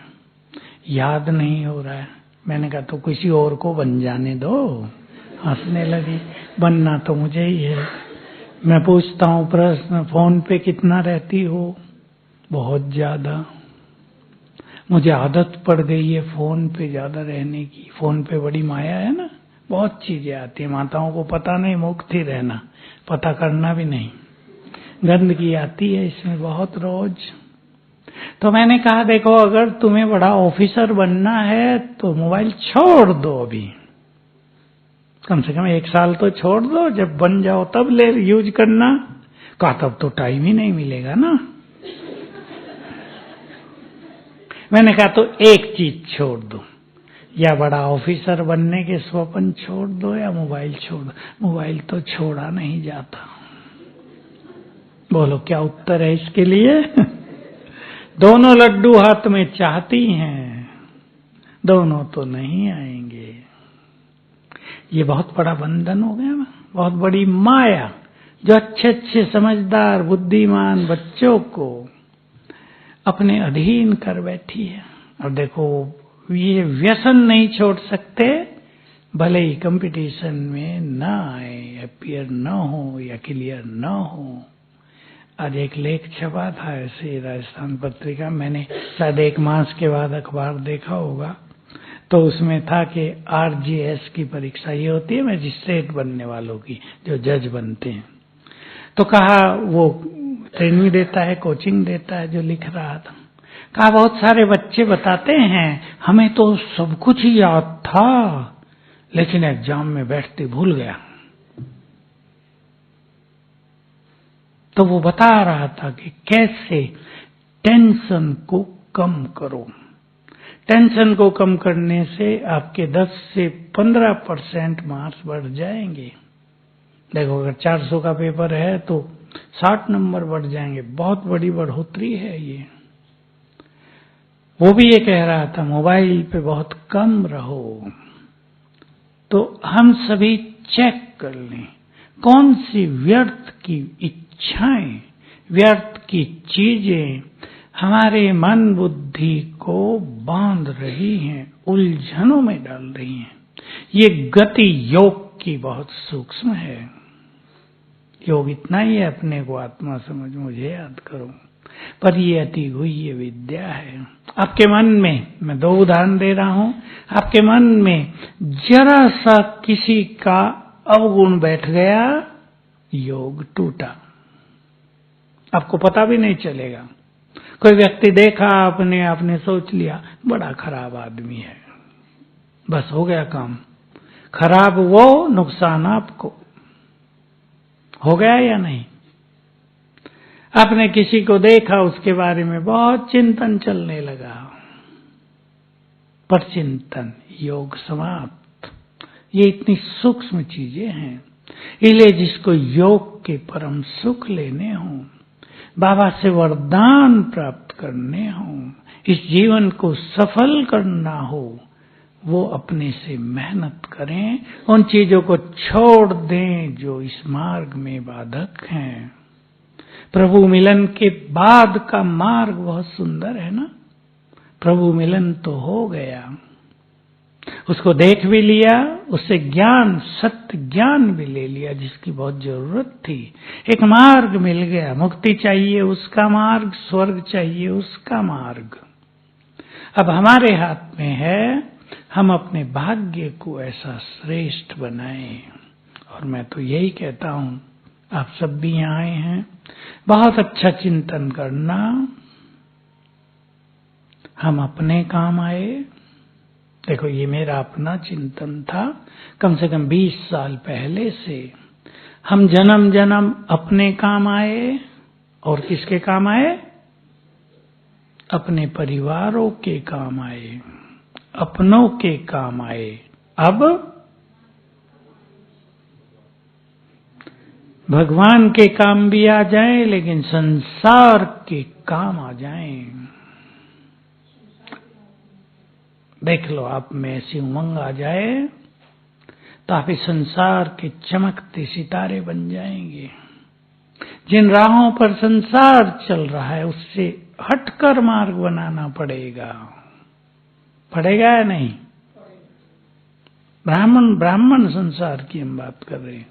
याद नहीं हो रहा है। मैंने कहा तो किसी और को बन जाने दो। हंसने लगी, बनना तो मुझे ही है। मैं पूछता हूँ प्रश्न, फोन पे कितना रहती हो? बहुत ज्यादा। मुझे आदत पड़ गई है फोन पे ज्यादा रहने की। फोन पे बड़ी माया है ना, बहुत चीजें आती है। माताओं को पता नहीं, मुक्त ही रहना, पता करना भी नहीं। गंदगी आती है इसमें बहुत रोज। तो मैंने कहा देखो, अगर तुम्हें बड़ा ऑफिसर बनना है तो मोबाइल छोड़ दो अभी, कम से कम 1 साल तो छोड़ दो, जब बन जाओ तब ले यूज करना। कहा तब तो टाइम ही नहीं मिलेगा ना। मैंने कहा तो एक चीज छोड़ दो, या बड़ा ऑफिसर बनने के स्वप्न छोड़ दो या मोबाइल छोड़ दो। मोबाइल तो छोड़ा नहीं जाता। बोलो क्या उत्तर है इसके लिए? दोनों लड्डू हाथ में चाहती हैं, दोनों तो नहीं आएंगे। ये बहुत बड़ा बंधन हो गया ना, बहुत बड़ी माया, जो अच्छे अच्छे समझदार बुद्धिमान बच्चों को अपने अधीन कर बैठी है। और देखो, ये व्यसन नहीं छोड़ सकते, भले ही कंपटीशन में ना आए, अपीयर न हो या क्लियर न हो। आज एक लेख छपा था ऐसे राजस्थान पत्रिका, मैंने शायद 1 मास के बाद अखबार देखा होगा, तो उसमें था कि RGS की परीक्षा, ये होती है मजिस्ट्रेट बनने वालों की, जो जज बनते हैं। तो कहा वो ट्रेनिंग देता है, कोचिंग देता है, जो लिख रहा था, कहा बहुत सारे बच्चे बताते हैं हमें तो सब कुछ ही याद था, लेकिन एग्जाम में बैठते भूल गया। तो वो बता रहा था कि कैसे टेंशन को कम करो। टेंशन को कम करने से आपके 10 से 15% मार्क्स बढ़ जाएंगे। देखो, अगर 400 का पेपर है तो 60 नंबर बढ़ जाएंगे। बहुत बड़ी बढ़ोतरी है ये। वो भी ये कह रहा था मोबाइल पे बहुत कम रहो। तो हम सभी चेक कर लें कौन सी व्यर्थ की इच्छाएं, व्यर्थ की चीजें हमारे मन बुद्धि को बांध रही हैं, उलझनों में डाल रही हैं। ये गति योग की बहुत सूक्ष्म है। योग इतना ही है, अपने को आत्मा समझ, मुझे याद करो, पर ये अति गुह्य विद्या है। आपके मन में, मैं 2 उदाहरण दे रहा हूं, आपके मन में जरा सा किसी का अवगुण बैठ गया, योग टूटा, आपको पता भी नहीं चलेगा। कोई व्यक्ति देखा आपने सोच लिया बड़ा खराब आदमी है, बस हो गया काम। खराब वो, नुकसान आपको। हो गया या नहीं? आपने किसी को देखा, उसके बारे में बहुत चिंतन चलने लगा, पर चिंतन योग समाप्त। ये इतनी सूक्ष्म चीजें हैं। इसलिए जिसको योग के परम सुख लेने हों, बाबा से वरदान प्राप्त करने हों, इस जीवन को सफल करना हो, वो अपने से मेहनत करें, उन चीजों को छोड़ दें जो इस मार्ग में बाधक हैं। प्रभु मिलन के बाद का मार्ग बहुत सुंदर है ना। प्रभु मिलन तो हो गया, उसको देख भी लिया, उससे ज्ञान, सत्य ज्ञान भी ले लिया जिसकी बहुत जरूरत थी। एक मार्ग मिल गया, मुक्ति चाहिए उसका मार्ग, स्वर्ग चाहिए उसका मार्ग। अब हमारे हाथ में है, हम अपने भाग्य को ऐसा श्रेष्ठ बनाएं। और मैं तो यही कहता हूं, आप सब भी यहाँ आए हैं, बहुत अच्छा चिंतन करना। हम अपने काम आए। देखो, ये मेरा अपना चिंतन था, कम से कम 20 साल पहले से। हम जन्म जन्म अपने काम आए, और किसके काम आए? अपने परिवारों के काम आए, अपनों के काम आए। अब भगवान के काम भी आ जाएं, लेकिन संसार के काम आ जाएं। देख लो, आप में ऐसी उमंग आ जाए तो आप इस संसार के चमकते सितारे बन जाएंगे। जिन राहों पर संसार चल रहा है उससे हटकर मार्ग बनाना पड़ेगा। पड़ेगा या नहीं? ब्राह्मण संसार की हम बात कर रहे हैं।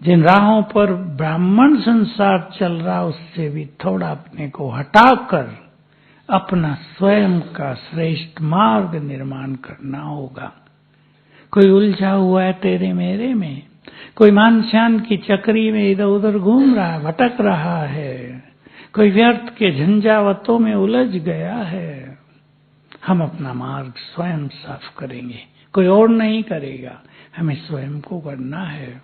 जिन राहों पर ब्राह्मण संसार चल रहा उससे भी थोड़ा अपने को हटाकर अपना स्वयं का श्रेष्ठ मार्ग निर्माण करना होगा। कोई उलझा हुआ है तेरे मेरे में, कोई मानस्यान की चक्री में इधर उधर घूम रहा है, भटक रहा है, कोई व्यर्थ के झंझावतों में उलझ गया है। हम अपना मार्ग स्वयं साफ करेंगे, कोई और नहीं करेगा, हमें स्वयं को करना है।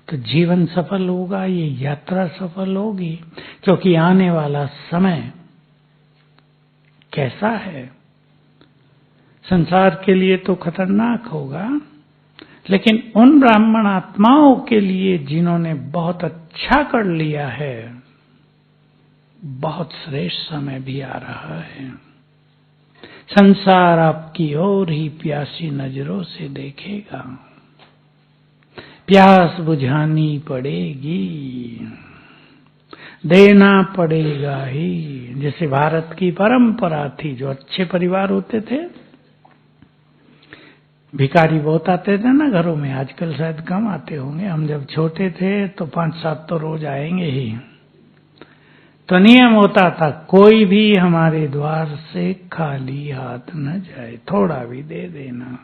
तो जीवन सफल होगा, ये यात्रा सफल होगी। क्योंकि आने वाला समय कैसा है, संसार के लिए तो खतरनाक होगा, लेकिन उन ब्राह्मण आत्माओं के लिए जिन्होंने बहुत अच्छा कर लिया है, बहुत श्रेष्ठ समय भी आ रहा है। संसार आपकी ओर ही प्यासी नजरों से देखेगा, प्यास बुझानी पड़ेगी, देना पड़ेगा ही। जैसे भारत की परंपरा थी, जो अच्छे परिवार होते थे, भिखारी बहुत आते थे ना घरों में, आजकल शायद कम आते होंगे। हम जब छोटे थे तो 5-7 तो रोज आएंगे ही। तो नियम होता था, कोई भी हमारे द्वार से खाली हाथ न जाए, थोड़ा भी दे देना।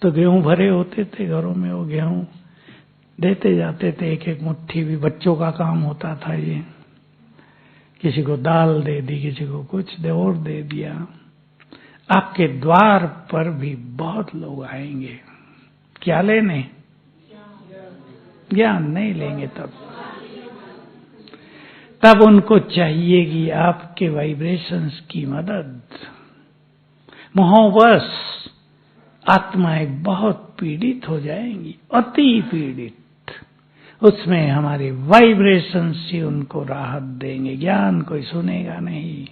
तो गेहूं भरे होते थे घरों में, वो गेहूं देते जाते थे, एक एक मुट्ठी भी। बच्चों का काम होता था ये, किसी को दाल दे दी, किसी को कुछ दे और दे दिया। आपके द्वार पर भी बहुत लोग आएंगे, क्या लेने? ज्ञान नहीं लेंगे। तब उनको चाहिएगी आपके वाइब्रेशंस की मदद। मोहवश आत्माएं बहुत पीड़ित हो जाएंगी, अति पीड़ित। उसमें हमारे वाइब्रेशंस ही उनको राहत देंगे। ज्ञान कोई सुनेगा नहीं।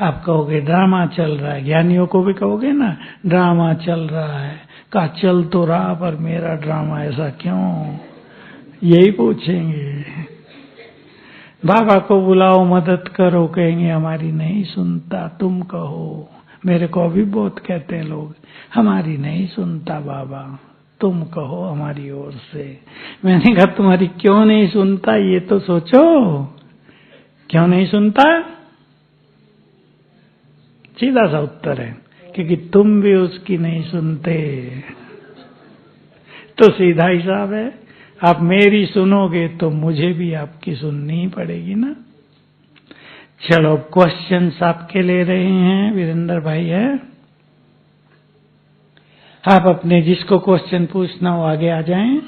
आप कहोगे ड्रामा चल रहा है, ज्ञानियों को भी कहोगे ना ड्रामा चल रहा है, का चल तो रहा पर मेरा ड्रामा ऐसा क्यों, यही पूछेंगे। बाबा को बुलाओ मदद करो, कहेंगे हमारी नहीं सुनता, तुम कहो। मेरे को अभी बहुत कहते हैं लोग, हमारी नहीं सुनता बाबा, तुम कहो हमारी ओर से। मैंने कहा तुम्हारी क्यों नहीं सुनता ये तो सोचो, क्यों नहीं सुनता? सीधा सा उत्तर है, क्योंकि तुम भी उसकी नहीं सुनते। तो सीधा हिसाब है, आप मेरी सुनोगे तो मुझे भी आपकी सुननी ही पड़ेगी ना। चलो क्वेश्चंस आपके ले रहे हैं, वीरेंद्र भाई है। आप अपने जिसको क्वेश्चन पूछना हो आगे आ जाएं।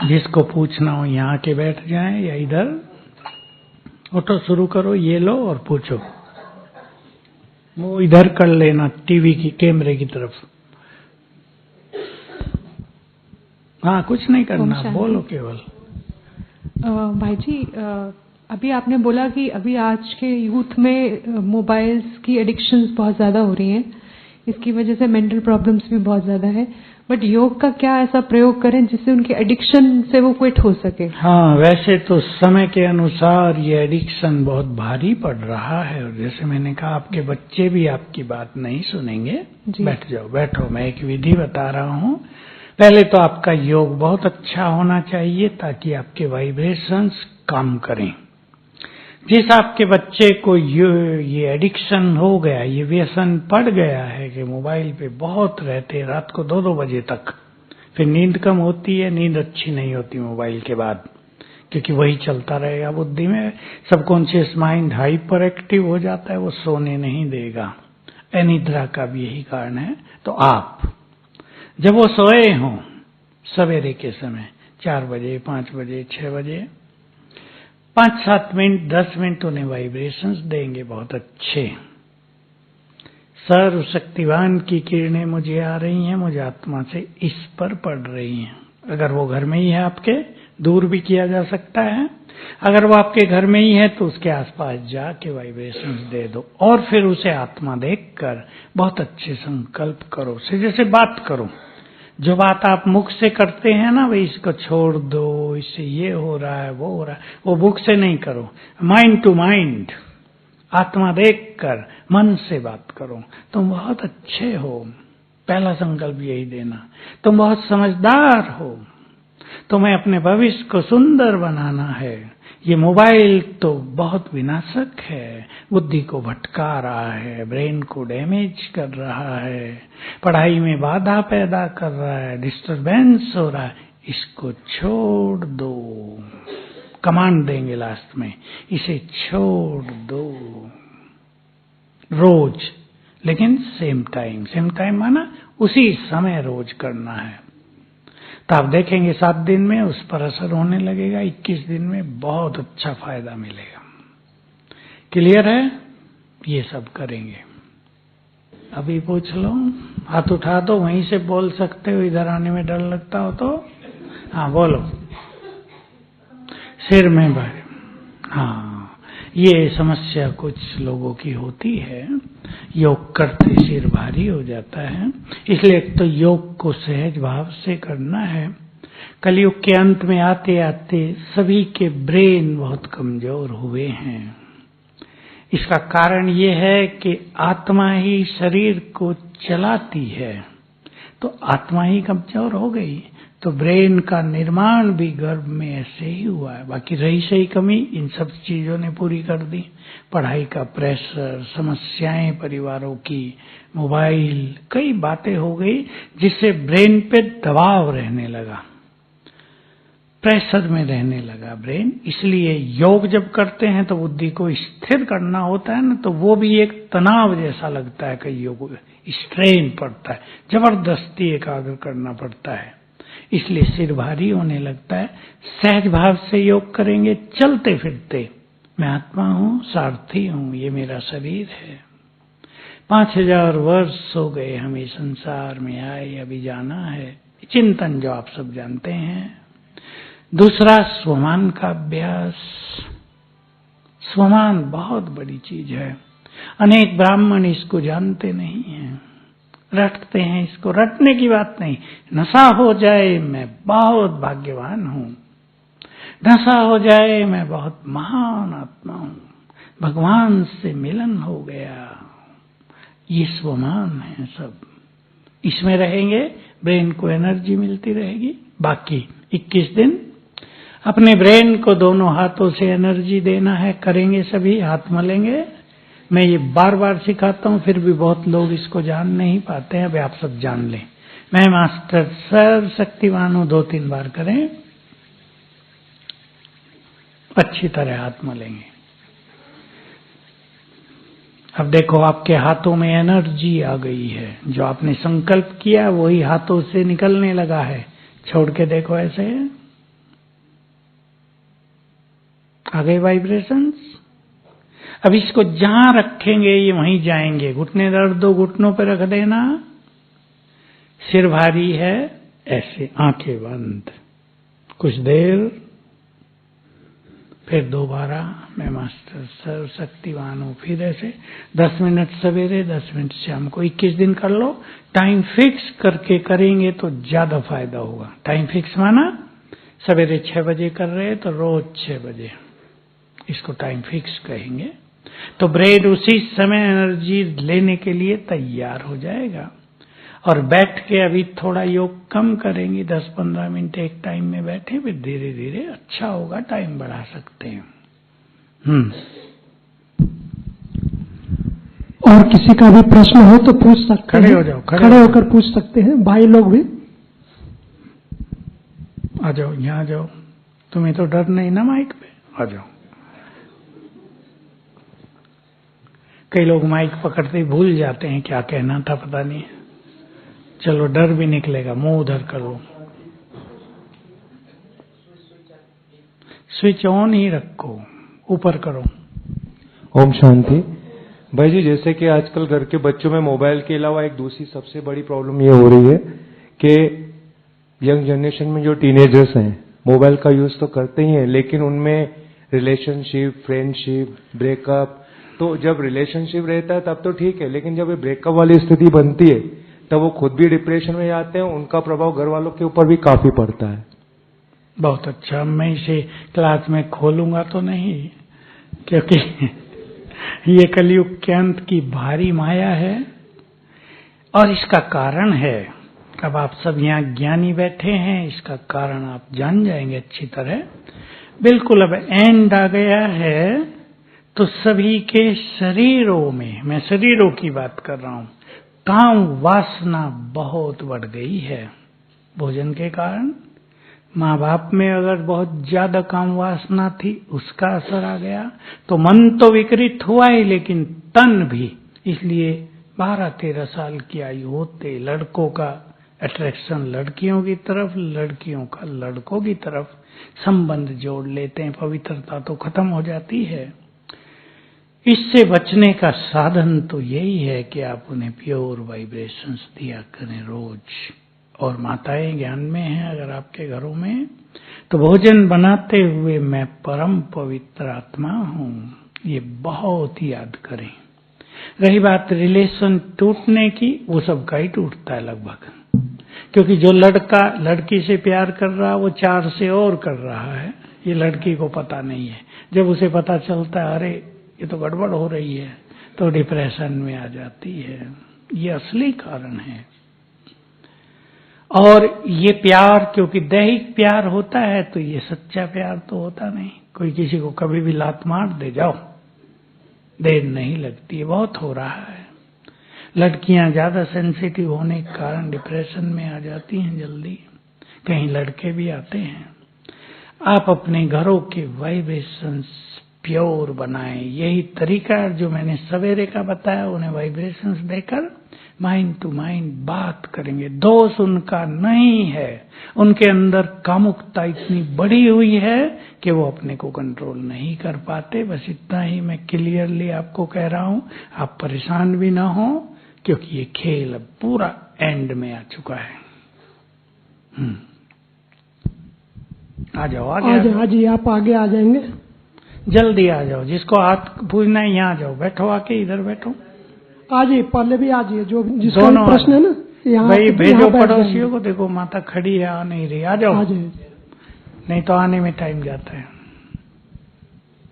जिसको पूछना हो यहाँ के बैठ जाएं या इधर उठो, शुरू करो, ये लो और पूछो। वो इधर कर लेना, टीवी की कैमरे की तरफ। हाँ, कुछ नहीं करना, बोलो केवल। भाई जी, अभी आपने बोला कि अभी आज के यूथ में मोबाइल्स की एडिक्शंस बहुत ज्यादा हो रही हैं, इसकी वजह से मेंटल प्रॉब्लम्स भी बहुत ज्यादा है। बट योग का क्या ऐसा प्रयोग करें जिससे उनके एडिक्शन से वो क्विट हो सके? हाँ, वैसे तो समय के अनुसार ये एडिक्शन बहुत भारी पड़ रहा है, और जैसे मैंने कहा आपके बच्चे भी आपकी बात नहीं सुनेंगे। बैठ जाओ, बैठो, मैं एक विधि बता रहा हूँ। पहले तो आपका योग बहुत अच्छा होना चाहिए ताकि आपके वाइब्रेशंस काम करें। जिस आपके बच्चे को ये एडिक्शन हो गया, ये व्यसन पड़ गया है कि मोबाइल पे बहुत रहते, रात को 2-2 बजे तक, फिर नींद कम होती है, नींद अच्छी नहीं होती मोबाइल के बाद, क्योंकि वही चलता रहेगा बुद्धि में। सबकॉन्शियस माइंड हाइपर एक्टिव हो जाता है, वो सोने नहीं देगा। अनिद्रा का भी यही कारण है। तो आप जब वो सोए हों सवेरे के समय 4 बजे, 5 बजे, 6 बजे, 5-7 मिनट, 10 मिनट उन्हें वाइब्रेशंस देंगे बहुत अच्छे। सर्व शक्तिवान की किरणें मुझे आ रही हैं, मुझे आत्मा से इस पर पड़ रही हैं। अगर वो घर में ही है आपके, दूर भी किया जा सकता है। अगर वो आपके घर में ही है तो उसके आसपास जाके वाइब्रेशंस दे दो, और फिर उसे आत्मा देखकर बहुत अच्छे संकल्प करो। उसे जैसे बात करो, जो बात आप मुख से करते हैं ना, भाई इसको छोड़ दो, इससे ये हो रहा है, वो हो रहा है, वो मुख से नहीं करो, माइंड टू माइंड, आत्मा देखकर मन से बात करो। तुम बहुत अच्छे हो, पहला संकल्प यही देना। तुम बहुत समझदार हो, तो मैं अपने भविष्य को सुंदर बनाना है। ये मोबाइल तो बहुत विनाशक है, बुद्धि को भटका रहा है, ब्रेन को डैमेज कर रहा है, पढ़ाई में बाधा पैदा कर रहा है, डिस्टरबेंस हो रहा है, इसको छोड़ दो। कमांड देंगे लास्ट में, इसे छोड़ दो रोज, लेकिन सेम टाइम माना उसी समय रोज करना है। तो आप देखेंगे 7 दिन में उस पर असर होने लगेगा, 21 दिन में बहुत अच्छा फायदा मिलेगा। क्लियर है? ये सब करेंगे। अभी पूछ लो, हाथ उठा दो, वहीं से बोल सकते हो, इधर आने में डर लगता हो तो हाँ बोलो। सिर में भाई, हाँ ये समस्या कुछ लोगों की होती है, योग करते सिर भारी हो जाता है। इसलिए एक तो योग को सहज भाव से करना है। कलयुग के अंत में आते आते सभी के ब्रेन बहुत कमजोर हुए हैं। इसका कारण ये है कि आत्मा ही शरीर को चलाती है, तो आत्मा ही कमजोर हो गई, तो ब्रेन का निर्माण भी गर्भ में ऐसे ही हुआ है। बाकी रही सही कमी इन सब चीजों ने पूरी कर दी। पढ़ाई का प्रेशर, समस्याएं परिवारों की, मोबाइल, कई बातें हो गई जिससे ब्रेन पे दबाव रहने लगा, प्रेशर में रहने लगा ब्रेन। इसलिए योग जब करते हैं तो बुद्धि को स्थिर करना होता है ना, तो वो भी एक तनाव जैसा लगता है, कईयों को स्ट्रेन पड़ता है, जबरदस्ती एकाग्र करना पड़ता है, इसलिए सिर भारी होने लगता है। सहज भाव से योग करेंगे, चलते फिरते, मैं आत्मा हूं, सारथी हूं, ये मेरा शरीर है। 5000 वर्ष हो गए हमें संसार में आए, अभी जाना है, चिंतन जो आप सब जानते हैं। दूसरा, स्वमान का अभ्यास। स्वमान बहुत बड़ी चीज है, अनेक ब्राह्मण इसको जानते नहीं हैं, रटते हैं इसको। रटने की बात नहीं, नशा हो जाए मैं बहुत भाग्यवान हूं, नशा हो जाए मैं बहुत महान आत्मा हूं, भगवान से मिलन हो गया, ये स्वमान है सब। इसमें रहेंगे, ब्रेन को एनर्जी मिलती रहेगी। बाकी 21 दिन अपने ब्रेन को दोनों हाथों से एनर्जी देना है। करेंगे सभी, हाथ मलेंगे। मैं ये बार बार सिखाता हूं, फिर भी बहुत लोग इसको जान नहीं पाते हैं। अब आप सब जान लें, मैं मास्टर सर्वशक्तिमान हूं, 2-3 बार करें, अच्छी तरह हाथ मलेंगे। अब देखो आपके हाथों में एनर्जी आ गई है, जो आपने संकल्प किया वही हाथों से निकलने लगा है। छोड़ के देखो, ऐसे आ गए वाइब्रेशंस। अब इसको जहां रखेंगे ये वहीं जाएंगे। घुटने दर्द दो, घुटनों पे रख देना। सिर भारी है, ऐसे आंखें बंद, कुछ देर, फिर दोबारा मैं मास्टर सर्वशक्तिवान हूं, फिर ऐसे 10 मिनट सवेरे, 10 मिनट शाम को। 21 दिन कर लो। टाइम फिक्स करके करेंगे तो ज्यादा फायदा होगा। टाइम फिक्स माना सवेरे 6 बजे कर रहे तो रोज 6 बजे, इसको टाइम फिक्स कहेंगे। तो ब्रेन उसी समय एनर्जी लेने के लिए तैयार हो जाएगा। और बैठ के अभी थोड़ा योग कम करेंगे, 10-15 मिनट एक टाइम में बैठे, फिर धीरे धीरे अच्छा होगा, टाइम बढ़ा सकते हैं। और किसी का भी प्रश्न हो तो पूछ सकते हैं। खड़े हो जाओ, खड़े होकर पूछ सकते हैं, भाई लोग भी आ जाओ, यहाँ जाओ। तुम्हें तो डर नहीं ना माइक पे, आ जाओ। कई लोग माइक पकड़ते ही भूल जाते हैं क्या कहना था, पता नहीं। चलो, डर भी निकलेगा। मुंह उधर करो, स्विच ऑन ही रखो, ऊपर करो। ओम शांति। भाई जी, जैसे कि आजकल घर के बच्चों में मोबाइल के अलावा एक दूसरी सबसे बड़ी प्रॉब्लम ये हो रही है कि यंग जनरेशन में जो टीनेजर्स हैं मोबाइल का यूज तो करते ही हैं, लेकिन उनमें रिलेशनशिप, फ्रेंडशिप, ब्रेकअप, तो जब रिलेशनशिप रहता है तब तो ठीक है, लेकिन जब ये ब्रेकअप वाली स्थिति बनती है तब वो खुद भी डिप्रेशन में जाते हैं, उनका प्रभाव घर वालों के ऊपर भी काफी पड़ता है। बहुत अच्छा। मैं इसे क्लास में खोलूंगा तो नहीं, क्योंकि ये कलयुग के अंत की भारी माया है। और इसका कारण है अब आप सब यहाँ ज्ञानी बैठे हैं, इसका कारण आप जान जाएंगे अच्छी तरह। बिल्कुल अब एंड आ गया है, तो सभी के शरीरों में, मैं शरीरों की बात कर रहा हूं, काम वासना बहुत बढ़ गई है भोजन के कारण। माँ बाप में अगर बहुत ज्यादा काम वासना थी, उसका असर आ गया, तो मन तो विकृत हुआ ही, लेकिन तन भी। इसलिए 12-13 साल की आयु होते लड़कों का अट्रैक्शन लड़कियों की तरफ, लड़कियों का लड़कों की तरफ संबंध जोड़ लेते हैं, पवित्रता तो खत्म हो जाती है। इससे बचने का साधन तो यही है कि आप उन्हें प्योर वाइब्रेशंस दिया करें रोज। और माताएं ज्ञान में हैं अगर आपके घरों में, तो भोजन बनाते हुए मैं परम पवित्र आत्मा हूं, ये बहुत याद करें। रही बात रिलेशन टूटने की, वो सबका ही टूटता है लगभग, क्योंकि जो लड़का लड़की से प्यार कर रहा है वो 4 से और कर रहा है, ये लड़की को पता नहीं है। जब उसे पता चलता है अरे ये तो गड़बड़ हो रही है, तो डिप्रेशन में आ जाती है। ये असली कारण है। और ये प्यार क्योंकि दैहिक प्यार होता है, तो ये सच्चा प्यार तो होता नहीं। कोई किसी को कभी भी लात मार दे, जाओ, देर नहीं लगती है, बहुत हो रहा है। लड़कियां ज्यादा सेंसिटिव होने के कारण डिप्रेशन में आ जाती हैं जल्दी, कहीं लड़के भी आते हैं। आप अपने घरों के वाइब्रेशंस प्योर बनाएं, यही तरीका जो मैंने सवेरे का बताया, उन्हें वाइब्रेशंस देकर माइंड टू माइंड बात करेंगे। दोष उनका नहीं है, उनके अंदर कामुकता इतनी बढ़ी हुई है कि वो अपने को कंट्रोल नहीं कर पाते। बस इतना ही मैं क्लियरली आपको कह रहा हूं, आप परेशान भी ना हो, क्योंकि ये खेल अब पूरा एंड में आ चुका है। आ जाओ, आज आप आगे आ जाएंगे, जल्दी आ जाओ। जिसको हाथ पूछना है यहाँ जाओ, बैठो, आके इधर बैठो। आज पहले भी आज जो जिसका भी प्रश्न है ना, यहाँ भाई भेजो यहाँ बैठ पड़ोसियों जाएंगे। को। देखो माता खड़ी है, आ नहीं रही, आ जाओ, आ जाइए। नहीं तो आने में टाइम जाता है।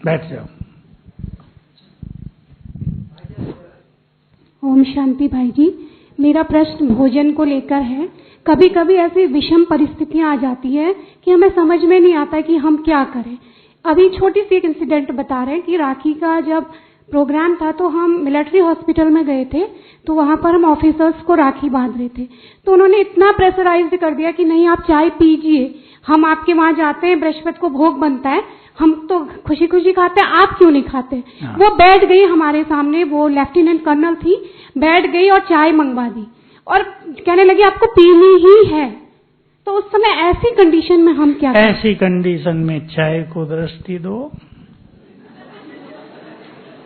बैठ जाओ। ओम शांति भाई जी, मेरा प्रश्न भोजन को लेकर है। कभी कभी ऐसी विषम परिस्थितियां आ जाती है कि हमें समझ में नहीं आता कि हम क्या करें। अभी छोटी सी एक इंसिडेंट बता रहे हैं कि राखी का जब प्रोग्राम था तो हम मिलिट्री हॉस्पिटल में गए थे, तो वहां पर हम ऑफिसर्स को राखी बांध रहे थे। तो उन्होंने इतना प्रेशराइज्ड कर दिया कि नहीं आप चाय पीजिए, हम आपके वहां जाते हैं, बृहस्पति को भोग बनता है, हम तो खुशी खुशी खाते हैं, आप क्यों नहीं खाते। वो बैठ गई हमारे सामने, वो लेफ्टिनेंट कर्नल थी, बैठ गई और चाय मंगवा दी और कहने लगी आपको पीनी ही है। तो उस समय ऐसी कंडीशन में हम क्या करें? ऐसी कंडीशन में चाय को दृष्टि दो,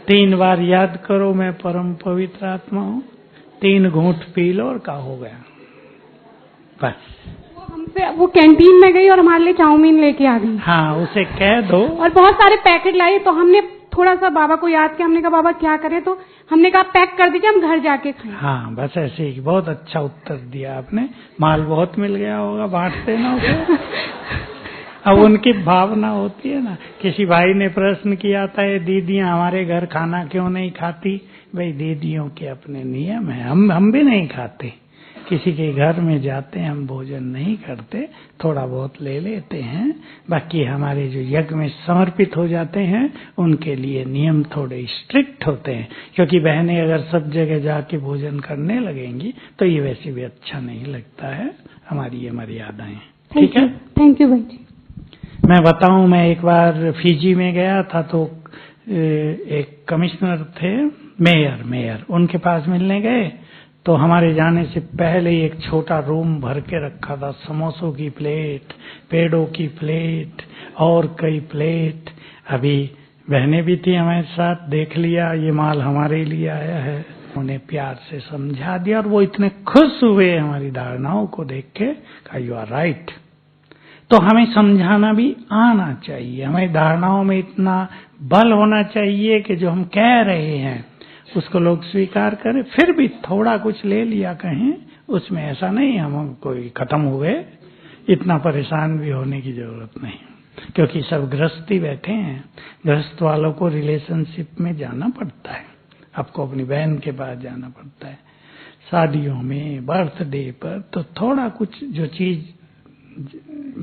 3 बार याद करो मैं परम पवित्र आत्मा हूं, 3 घूंट पी लो और क्या हो गया, बस। वो कैंटीन में गई और हमारे लिए चाउमीन लेके आ गई। हाँ, उसे कह दो। और बहुत सारे पैकेट लाई, तो हमने थोड़ा सा बाबा को याद किया, हमने कहा बाबा क्या करें, तो हमने कहा पैक कर दीजिए, हम घर जाके खाएं। हाँ, बस ऐसे ही। बहुत अच्छा उत्तर दिया आपने। माल बहुत मिल गया होगा, बांटते ना उसे। अब उनकी भावना होती है ना। किसी भाई ने प्रश्न किया था, ये दीदियां हमारे घर खाना क्यों नहीं खाती। भाई दीदियों के अपने नियम है, हम भी नहीं खाते। किसी के घर में जाते हैं, हम भोजन नहीं करते, थोड़ा बहुत ले लेते हैं। बाकी हमारे जो यज्ञ में समर्पित हो जाते हैं, उनके लिए नियम थोड़े स्ट्रिक्ट होते हैं, क्योंकि बहनें अगर सब जगह जाके भोजन करने लगेंगी तो ये वैसे भी अच्छा नहीं लगता है। हमारी ये मर्यादाएं, ठीक है। थैंक यू भाई जी। मैं बताऊं, मैं एक बार फिजी में गया था, तो एक कमिश्नर थे, मेयर, उनके पास मिलने गए। तो हमारे जाने से पहले ही एक छोटा रूम भर के रखा था, समोसों की प्लेट, पेड़ों की प्लेट और कई प्लेट। अभी बहनें भी थी हमारे साथ, देख लिया ये माल हमारे लिए आया है, उन्हें प्यार से समझा दिया और वो इतने खुश हुए हमारी धारणाओं को देख के, कहा यू आर राइट। तो हमें समझाना भी आना चाहिए, हमारी धारणाओं में इतना बल होना चाहिए कि जो हम कह रहे हैं उसको लोग स्वीकार करें। फिर भी थोड़ा कुछ ले लिया कहें, उसमें ऐसा नहीं हम कोई खत्म हुए, इतना परेशान भी होने की जरूरत नहीं, क्योंकि सब गृहस्थी बैठे हैं। गृहस्थ वालों को रिलेशनशिप में जाना पड़ता है, आपको अपनी बहन के पास जाना पड़ता है, शादियों में, बर्थडे पर, तो थोड़ा कुछ जो चीज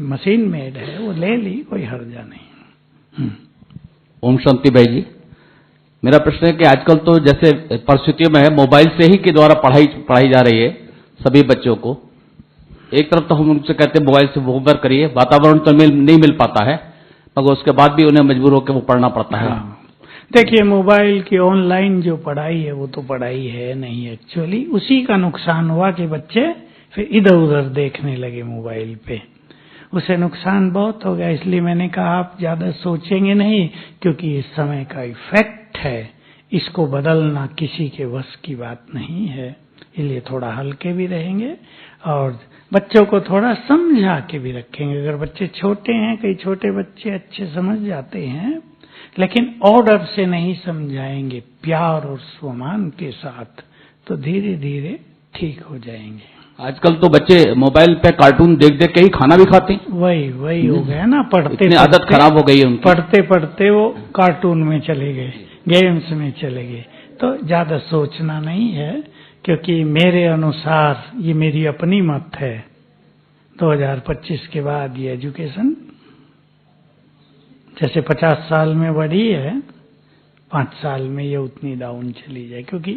मशीन मेड है वो ले ली, कोई हर्जा नहीं। ओम शांति भाई जी, मेरा प्रश्न है कि आजकल तो जैसे परिस्थितियों में है, मोबाइल से ही के द्वारा पढ़ाई जा रही है सभी बच्चों को। एक तरफ तो हम उनसे कहते हैं मोबाइल से होमवर्क करिए, वातावरण तो नहीं मिल पाता है, मगर उसके बाद भी उन्हें मजबूर होकर वो पढ़ना पड़ता है। हाँ। देखिए, मोबाइल की ऑनलाइन जो पढ़ाई है वो तो पढ़ाई है नहीं एक्चुअली। उसी का नुकसान हुआ कि बच्चे फिर इधर उधर देखने लगे मोबाइल पे, उसे नुकसान बहुत हो गया। इसलिए मैंने कहा आप ज्यादा सोचेंगे नहीं, क्योंकि इस समय का इफेक्ट है, इसको बदलना किसी के वश की बात नहीं है। इसलिए थोड़ा हल्के भी रहेंगे और बच्चों को थोड़ा समझा के भी रखेंगे। अगर बच्चे छोटे हैं, कई छोटे बच्चे अच्छे समझ जाते हैं, लेकिन ऑर्डर से नहीं समझाएंगे, प्यार और सम्मान के साथ, तो धीरे धीरे ठीक हो जाएंगे। आजकल तो बच्चे मोबाइल पे कार्टून देख देख के ही खाना भी खाते हैं। वही हो गया ना, पढ़ते आदत खराब हो गई है उनकी। पढ़ते पढ़ते वो कार्टून में चले गए, गेम्स में चले गए। तो ज्यादा सोचना नहीं है, क्योंकि मेरे अनुसार, ये मेरी अपनी मत है, 2025 के बाद ये एजुकेशन जैसे 50 साल में बढ़ी है, 5 साल में ये उतनी डाउन चली जाए, क्योंकि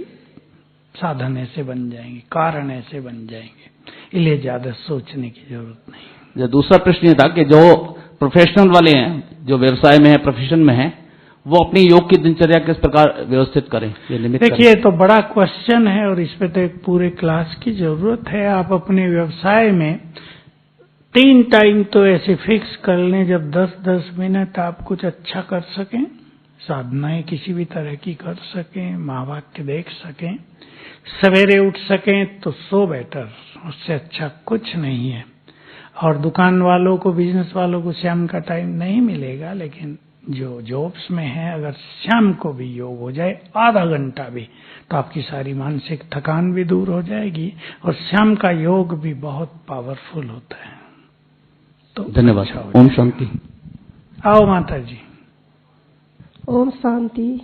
साधन ऐसे बन जाएंगे, कारण ऐसे बन जाएंगे। इसलिए ज्यादा सोचने की जरूरत नहीं। दूसरा प्रश्न ये था कि जो प्रोफेशनल वाले हैं, जो व्यवसाय में है, प्रोफेशन में है, वो अपनी योग की दिनचर्या किस प्रकार व्यवस्थित करें, ये निमित देखिए, तो बड़ा क्वेश्चन है और इस पे तो एक पूरे क्लास की जरूरत है। आप अपने व्यवसाय में 3 टाइम तो ऐसे फिक्स कर लें जब 10-10 मिनट आप कुछ अच्छा कर सकें, साधनाएं किसी भी तरह की कर सकें, महावाक्य देख सकें, सवेरे उठ सकें तो सो बेटर, उससे अच्छा कुछ नहीं है। और दुकान वालों को, बिजनेस वालों को शाम का टाइम नहीं मिलेगा, लेकिन जो जॉब्स में है, अगर शाम को भी योग हो जाए आधा घंटा भी, तो आपकी सारी मानसिक थकान भी दूर हो जाएगी। और शाम का योग भी बहुत पावरफुल होता है। तो धन्यवाद। अच्छा ओम शांति। आओ माता जी। ओम शांति।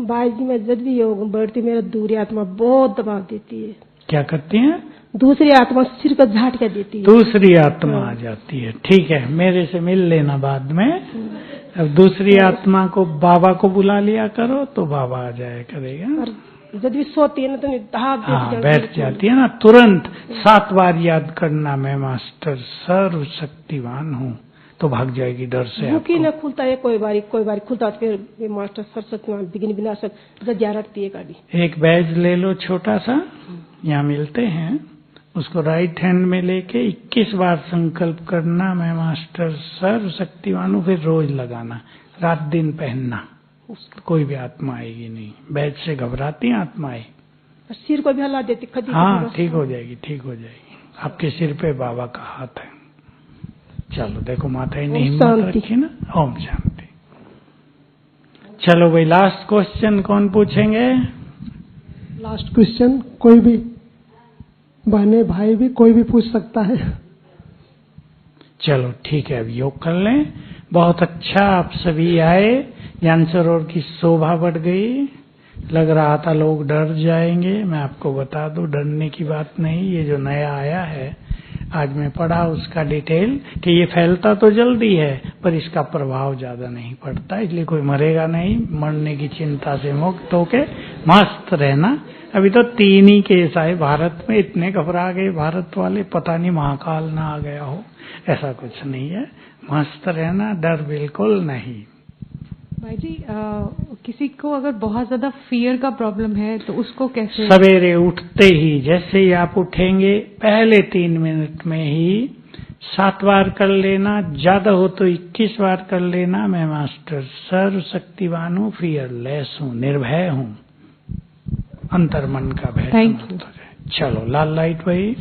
भाई जी, मैं जब भी योग बढ़ती, मेरा दूसरी आत्मा बहुत दबाव देती है। क्या करती हैं? दूसरी आत्मा सिर को झटका देती है। दूसरी आत्मा आ जाती है। ठीक है, मेरे से मिल लेना बाद में। अब दूसरी आत्मा को, बाबा को बुला लिया करो तो बाबा आ जाया करेगा। और जब भी सोती है ना तो हाँ, बैठ जाती है ना, तुरंत 7 बार याद करना, मैं मास्टर सर्वशक्तिवान हूँ, तो भाग जाएगी डर से। मुखी न खुलता है, कोई बारी खुलता है, फिर ये मास्टर सर्वशक्तिवान विघ्न विनाशक जब रखती है गाड़ी। एक बैज ले लो छोटा सा, यहाँ मिलते हैं, उसको राइट हैंड में लेके 21 बार संकल्प करना, मैं मास्टर सर्वशक्तिवान हूँ, फिर रोज लगाना, रात दिन पहनना, कोई भी आत्मा आएगी नहीं। बैज से घबराती हैं आत्माएं, सिर को भी हिला देती, हाँ ठीक हो जाएगी, ठीक हो जाएगी। आपके सिर पे बाबा का हाथ है। चलो देखो, माता ने हिम्मत रखी ना। ओम शांति। चलो भाई, लास्ट क्वेश्चन कौन पूछेंगे? लास्ट क्वेश्चन कोई भी बहने भाई भी कोई भी पूछ सकता है। चलो ठीक है, अब योग कर लें। बहुत अच्छा, आप सभी आए, ज्ञान सरोवर की शोभा बढ़ गई। लग रहा था लोग डर जाएंगे, मैं आपको बता दूं डरने की बात नहीं। ये जो नया आया है, आज मैं पढ़ा उसका डिटेल, कि ये फैलता तो जल्दी है पर इसका प्रभाव ज्यादा नहीं पड़ता, इसलिए कोई मरेगा नहीं। मरने की चिंता से मुक्त होके मस्त रहना। अभी तो 3 ही केस आए भारत में, इतने घबरा गए भारत वाले, पता नहीं महाकाल ना आ गया हो। ऐसा कुछ नहीं है, मस्त रहना, डर बिल्कुल नहीं। भाई जी, किसी को अगर बहुत ज्यादा फियर का प्रॉब्लम है तो उसको कैसे? सवेरे उठते ही, जैसे ही आप उठेंगे, पहले 3 मिनट में ही 7 बार कर लेना, ज्यादा हो तो 21 बार कर लेना, मैं मास्टर सर्वशक्तिवान हूँ, फियरलेस हूँ, निर्भय हूँ, अंतर्मन का भय। Thank you. चलो, लाल लाइट भाई।